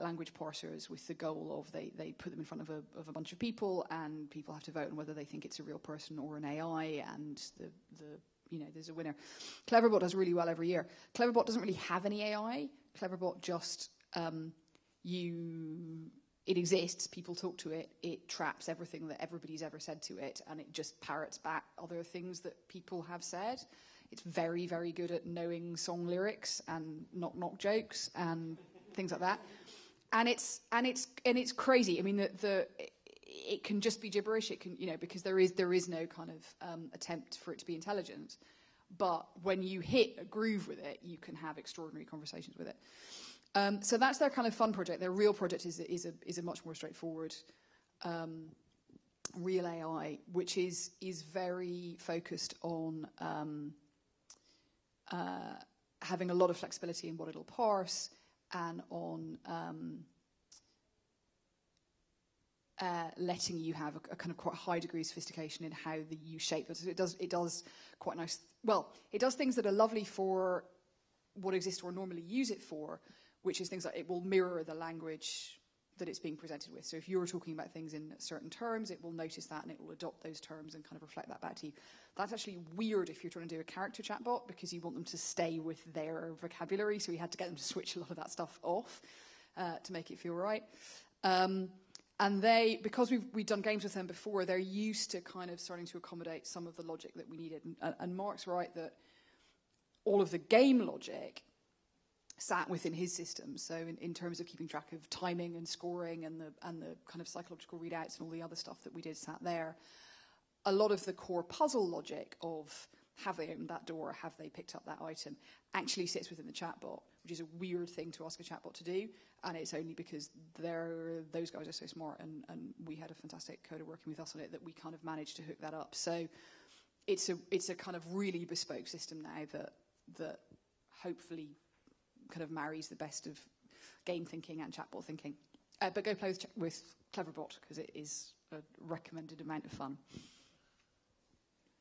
language parsers, with the goal of they put them in front of a bunch of people, and people have to vote on whether they think it's a real person or an AI, and there's a winner. Cleverbot does really well every year. Cleverbot doesn't really have any AI. Cleverbot just it exists, people talk to it, it traps everything that everybody's ever said to it, and it just parrots back other things that people have said. It's very, very good at knowing song lyrics and knock jokes and things like that. And it's crazy. I mean, it can just be gibberish. It can, because there is no kind of attempt for it to be intelligent. But when you hit a groove with it, you can have extraordinary conversations with it. So that's their kind of fun project. Their real project is a much more straightforward real AI, which is very focused on having a lot of flexibility in what it'll parse, and on letting you have a kind of quite high degree of sophistication in how you shape it. It does quite nice. Well, it does things that are lovely for what Existor normally use it for, which is things like it will mirror the language that it's being presented with. So if you're talking about things in certain terms, it will notice that and it will adopt those terms and kind of reflect that back to you. That's actually weird if you're trying to do a character chatbot, because you want them to stay with their vocabulary. So we had to get them to switch a lot of that stuff off to make it feel right. And they, because we've done games with them before, they're used to kind of starting to accommodate some of the logic that we needed. And Mark's right that all of the game logic sat within his system. So in terms of keeping track of timing and scoring and the kind of psychological readouts and all the other stuff that we did sat there. A lot of the core puzzle logic of have they opened that door, have they picked up that item, actually sits within the chatbot, which is a weird thing to ask a chatbot to do, and it's only because those guys are so smart, and we had a fantastic coder working with us on it that we kind of managed to hook that up. So it's a kind of really bespoke system now that hopefully kind of marries the best of game thinking and chatbot thinking. But go play with Cleverbot, because it is a recommended amount of fun.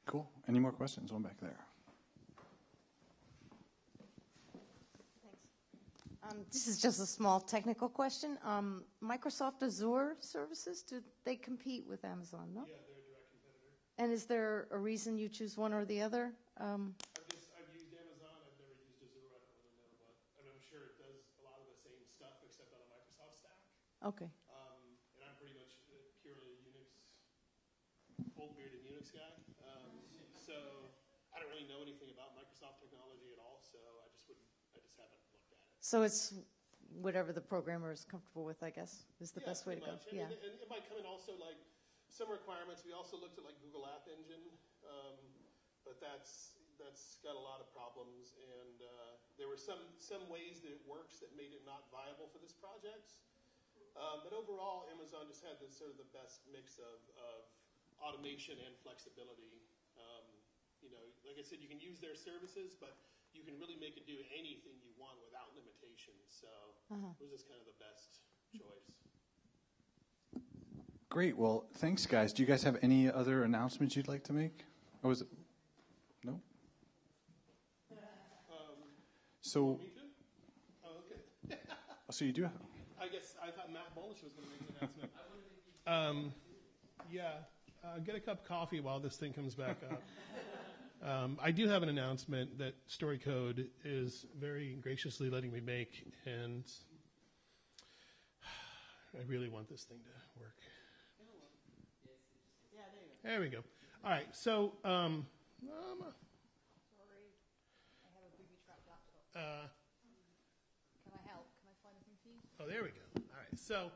Cool. Any more questions? One back there. Thanks. This is just a small technical question. Microsoft Azure services, do they compete with Amazon, no? Yeah, they're a direct competitor. And is there a reason you choose one or the other? I've used Amazon. I've never used Azure. I don't really know what. I mean, I'm sure it does a lot of the same stuff except on a Microsoft stack. Okay. And I'm pretty much purely a Unix, old bearded Unix guy. So I don't really know anything about Microsoft technology at all. So I just haven't looked at it. So it's whatever the programmer is comfortable with, I guess, is the best way to go. Much. Yeah. And it might come in also like some requirements. We also looked at like Google App Engine, but that's got a lot of problems. And there were some ways that it works that made it not viable for this project. But overall, Amazon just had sort of the best mix of automation and flexibility. Like I said, you can use their services, but you can really make it do anything you want without limitations. So it was just kind of the best choice. Great. Well, thanks, guys. Do you guys have any other announcements you'd like to make? Or was it? No? So. Me too? Oh, okay. So you do have. I guess I thought Matt Bolish was going to make an announcement. Get a cup of coffee while this thing comes back up. I do have an announcement that StoryCode is very graciously letting me make, and I really want this thing to work. There we go. All right, so Sorry, I have a booby-trapped laptop. Can I help? Can I find anything for you? oh, there we go. All right, so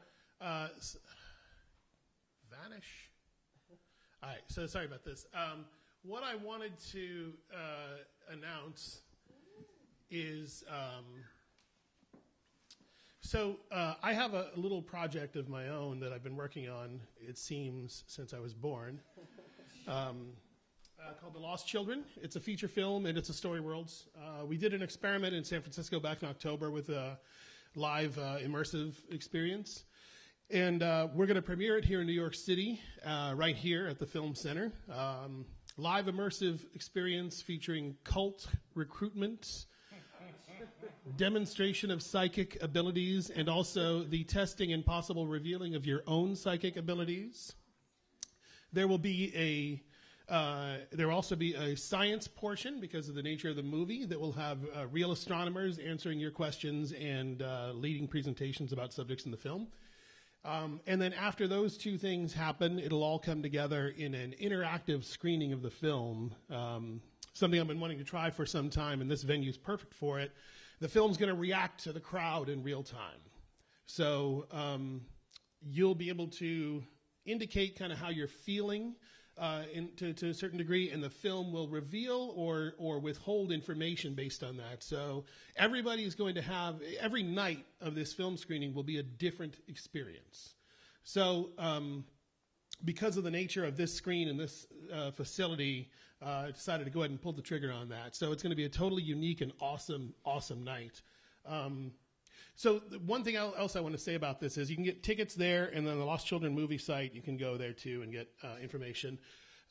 vanish. All right, so sorry about this. What I wanted to announce is, I have a little project of my own that I've been working on, it seems, since I was born, called The Lost Children. It's a feature film, and it's a story worlds. We did an experiment in San Francisco back in October with a live immersive experience. And we're going to premiere it here in New York City, right here at the Film Center. Live immersive experience featuring cult recruitment, demonstration of psychic abilities, and also the testing and possible revealing of your own psychic abilities. There will also be a science portion because of the nature of the movie that will have real astronomers answering your questions and leading presentations about subjects in the film. And then after those two things happen, it'll all come together in an interactive screening of the film, something I've been wanting to try for some time, and this venue's perfect for it. The film's going to react to the crowd in real time. So you'll be able to indicate kind of how you're feeling to a certain degree, and the film will reveal or withhold information based on that. So everybody is going to have, every night of this film screening will be a different experience. So because of the nature of this screen and this facility, I decided to go ahead and pull the trigger on that. So it's going to be a totally unique and awesome night. So one thing else I want to say about this is you can get tickets there, and then the Lost Children movie site, you can go there too and get information.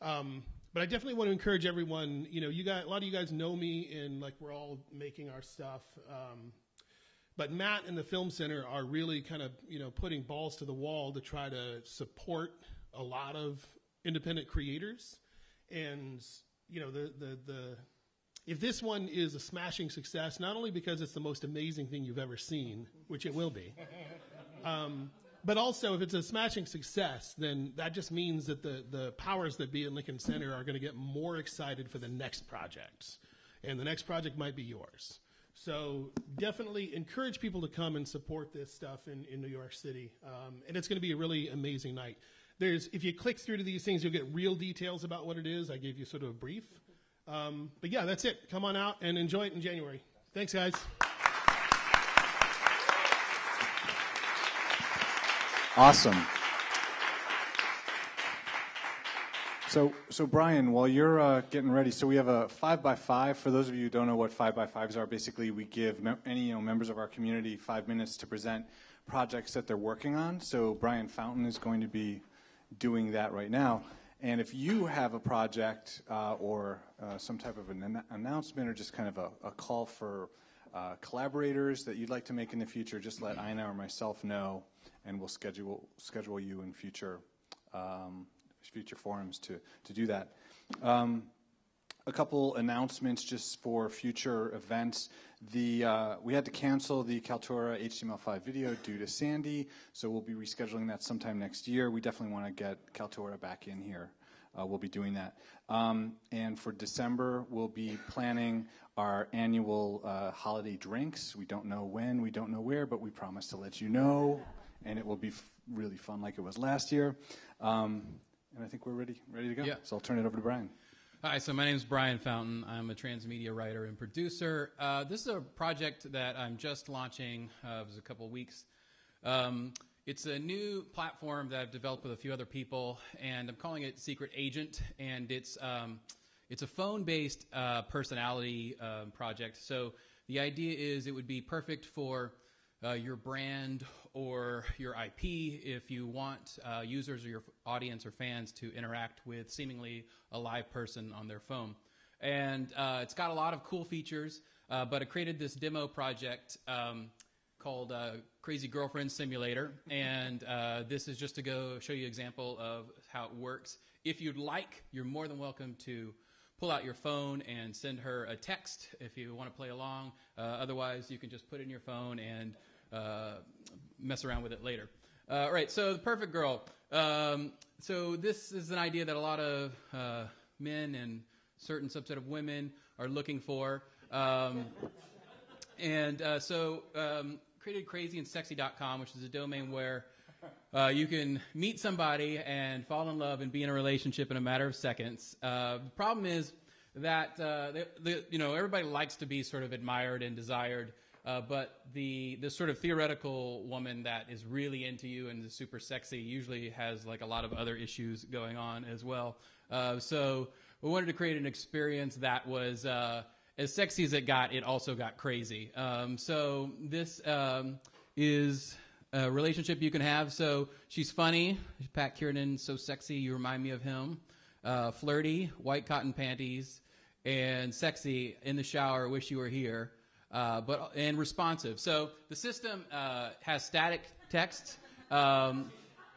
But I definitely want to encourage everyone, a lot of you guys know me, and like we're all making our stuff. But Matt and the Film Center are really kind of, putting balls to the wall to try to support a lot of independent creators. And, if this one is a smashing success, not only because it's the most amazing thing you've ever seen, which it will be, but also if it's a smashing success, then that just means that the powers that be at Lincoln Center are going to get more excited for the next project. And the next project might be yours. So definitely encourage people to come and support this stuff in New York City. And it's going to be a really amazing night. If you click through to these things, you'll get real details about what it is. I gave you sort of a brief. But yeah, that's it. Come on out and enjoy it in January. Thanks, guys. Awesome. So Brian, while you're getting ready, so we have a 5x5. For those of you who don't know what 5x5s are, basically we give any members of our community 5 minutes to present projects that they're working on. So Brian Fountain is going to be doing that right now. And if you have a project or some type of an announcement or just kind of a call for collaborators that you'd like to make in the future, just let Ina or myself know, and we'll schedule you in future forums to do that. A couple announcements just for future events. We had to cancel the Kaltura HTML5 video due to Sandy, so we'll be rescheduling that sometime next year. We definitely want to get Kaltura back in here. We'll be doing that. And for December, we'll be planning our annual holiday drinks. We don't know when, we don't know where, but we promise to let you know, and it will be really fun like it was last year. And I think we're ready to go. Yeah. So I'll turn it over to Brian. Hi, so my name is Brian Fountain. I'm a transmedia writer and producer. This is a project that I'm just launching. It was a couple of weeks. It's a new platform that I've developed with a few other people, and I'm calling it Secret Agent. And it's a phone-based personality project. So the idea is it would be perfect for your brand or your IP if you want users or your audience or fans to interact with seemingly a live person on their phone. And it's got a lot of cool features, but I created this demo project called Crazy Girlfriend Simulator, and this is just to go show you an example of how it works. If you'd like, you're more than welcome to pull out your phone and send her a text if you want to play along. Otherwise, you can just put it in your phone and mess around with it later. All right, so the perfect girl. So this is an idea that a lot of men and certain subset of women are looking for. Created crazyandsexy.com, which is a domain where you can meet somebody and fall in love and be in a relationship in a matter of seconds. The problem is that everybody likes to be sort of admired and desired, but the sort of theoretical woman that is really into you and is super sexy usually has like a lot of other issues going on as well. So we wanted to create an experience that was as sexy as it got, it also got crazy. So this is a relationship you can have. So she's funny. Pat Kiernan, so sexy, you remind me of him. Flirty, white cotton panties, and sexy, in the shower, wish you were here. And responsive. So the system has static text,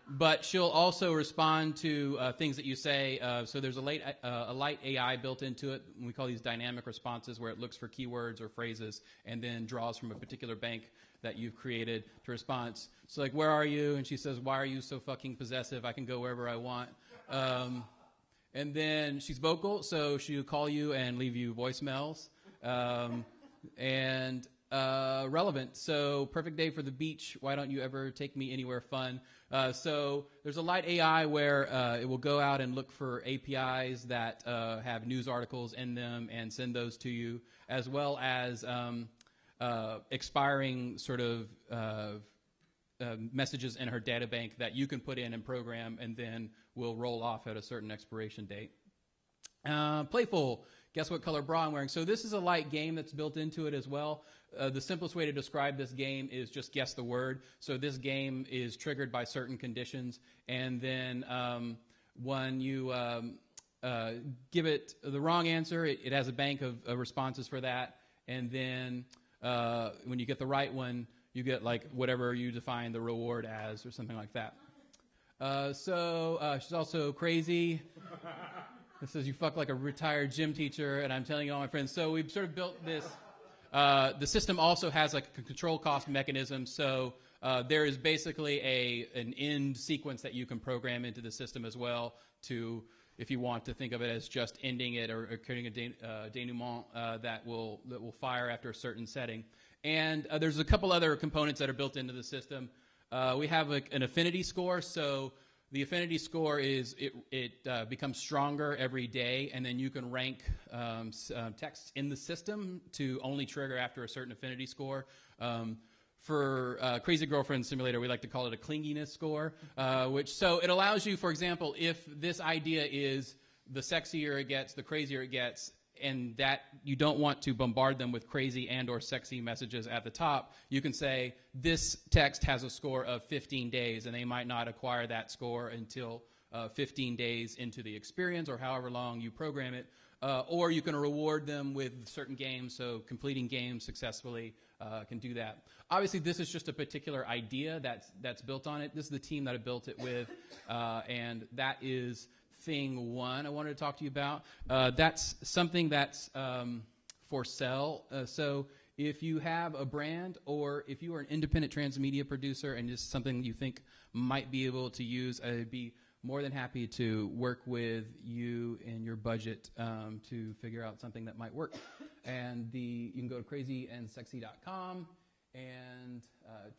but she'll also respond to things that you say. So there's a light AI built into it. We call these dynamic responses, where it looks for keywords or phrases and then draws from a particular bank that you've created to response. So like, where are you? And she says, why are you so fucking possessive? I can go wherever I want. And then she's vocal, so she'll call you and leave you voicemails. And relevant. So perfect day for the beach. Why don't you ever take me anywhere fun? So there's a light AI where it will go out and look for APIs that have news articles in them and send those to you, as well as expiring sort of messages in her data bank that you can put in and program, and then will roll off at a certain expiration date. Playful. Guess what color bra I'm wearing? So this is a light game that's built into it as well. The simplest way to describe this game is just guess the word. So this game is triggered by certain conditions, and then when you give it the wrong answer, it has a bank of responses for that, and then when you get the right one, you get like whatever you define the reward as or something like that. She's also crazy. This says you fuck like a retired gym teacher, and I'm telling you all my friends. So we've sort of built this. The system also has like a control cost mechanism. So there is basically an end sequence that you can program into the system as well to, if you want to think of it as just ending it or creating a denouement that will fire after a certain setting. And there's a couple other components that are built into the system. We have an affinity score. So the affinity score is it becomes stronger every day, and then you can rank texts in the system to only trigger after a certain affinity score. For Crazy Girlfriend Simulator, we like to call it a clinginess score, so it allows you, for example, if this idea is the sexier it gets, the crazier it gets, and that you don't want to bombard them with crazy and or sexy messages at the top, you can say this text has a score of 15 days, and they might not acquire that score until 15 days into the experience or however long you program it. Or you can reward them with certain games, so completing games successfully can do that. Obviously, this is just a particular idea that's built on it. This is the team that I built it with, and that is thing one I wanted to talk to you about. That's something that's for sale. So if you have a brand or if you are an independent transmedia producer and just something you think might be able to use, I'd be more than happy to work with you and your budget to figure out something that might work. And you can go to crazyandsexy.com and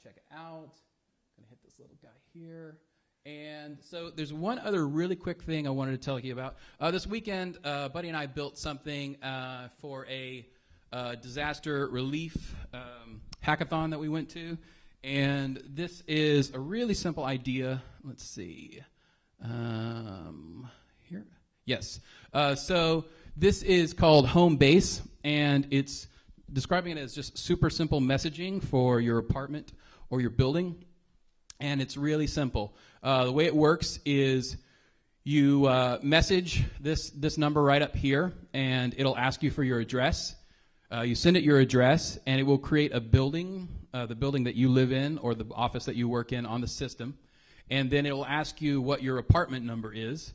check it out. I'm going to hit this little guy here. And so there's one other really quick thing I wanted to tell you about. This weekend, Buddy and I built something for a disaster relief hackathon that we went to. And this is a really simple idea. Let's see. Here. Yes. So this is called Home Base, and it's describing it as just super simple messaging for your apartment or your building. And it's really simple. The way it works is you message this number right up here, and it'll ask you for your address. You send it your address, and it will create a building, the building that you live in or the office that you work in on the system. And then it will ask you what your apartment number is.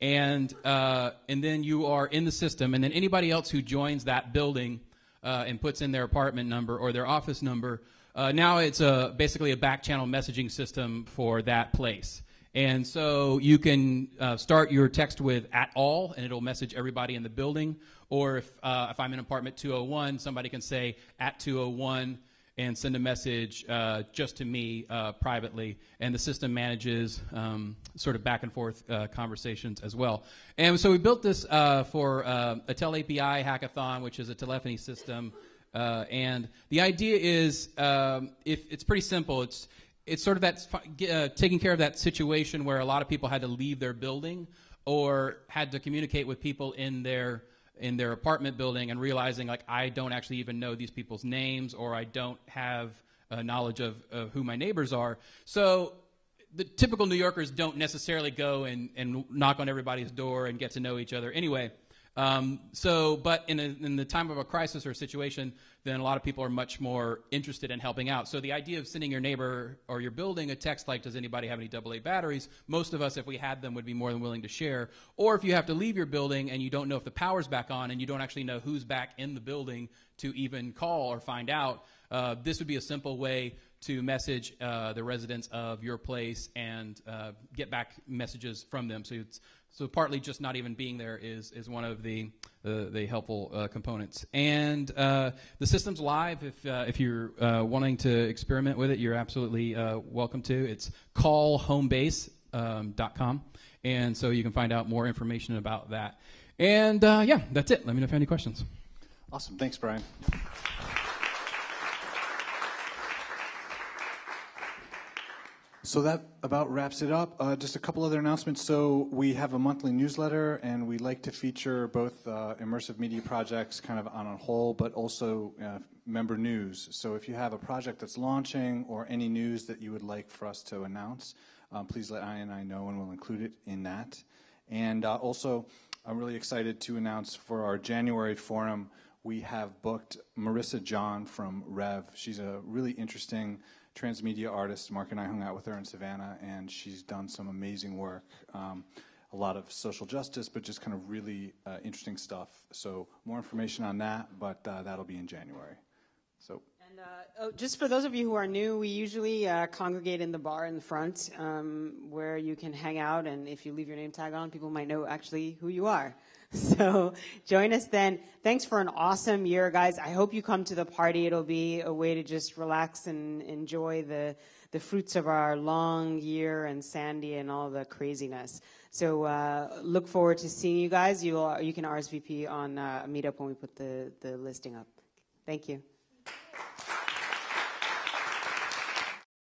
And then you are in the system. And then anybody else who joins that building and puts in their apartment number or their office number, now it's basically a back channel messaging system for that place. And so you can start your text with @all, and it'll message everybody in the building. Or if I'm in apartment 201, somebody can say @201 and send a message just to me privately. And the system manages sort of back and forth conversations as well. And so we built this for a TeleAPI hackathon, which is a telephony system. And the idea is, if it's pretty simple. It's sort of that taking care of that situation where a lot of people had to leave their building or had to communicate with people in their apartment building and realizing, like, I don't actually even know these people's names, or I don't have knowledge of who my neighbors are. So the typical New Yorkers don't necessarily go and knock on everybody's door and get to know each other anyway. But in the time of a crisis or a situation, then a lot of people are much more interested in helping out. So the idea of sending your neighbor or your building a text like, does anybody have any AA batteries? Most of us, if we had them, would be more than willing to share. Or if you have to leave your building and you don't know if the power's back on and you don't actually know who's back in the building to even call or find out, this would be a simple way to message the residents of your place and get back messages from them. So partly just not even being there is one of the helpful components. And the system's live. If you're wanting to experiment with it, you're absolutely welcome to. It's callhomebase.com. And so you can find out more information about that. And yeah, that's it. Let me know if you have any questions. Awesome. Thanks, Brian. So that about wraps it up. Just a couple other announcements. So we have a monthly newsletter, and we like to feature both immersive media projects kind of on a whole, but also member news. So if you have a project that's launching or any news that you would like for us to announce, please let I know, and we'll include it in that. And also, I'm really excited to announce for our January forum, we have booked Marissa John from Rev. She's a really interesting transmedia artist. Mark and I hung out with her in Savannah, and she's done some amazing work. A lot of social justice, but just kind of really interesting stuff. So more information on that, but that'll be in January. So. And just for those of you who are new, we usually congregate in the bar in the front where you can hang out, and if you leave your name tag on, people might know actually who you are. So join us then. Thanks for an awesome year, guys. I hope you come to the party. It'll be a way to just relax and enjoy the fruits of our long year and Sandy and all the craziness. So look forward to seeing you guys. You can RSVP on Meetup when we put the listing up. Thank you.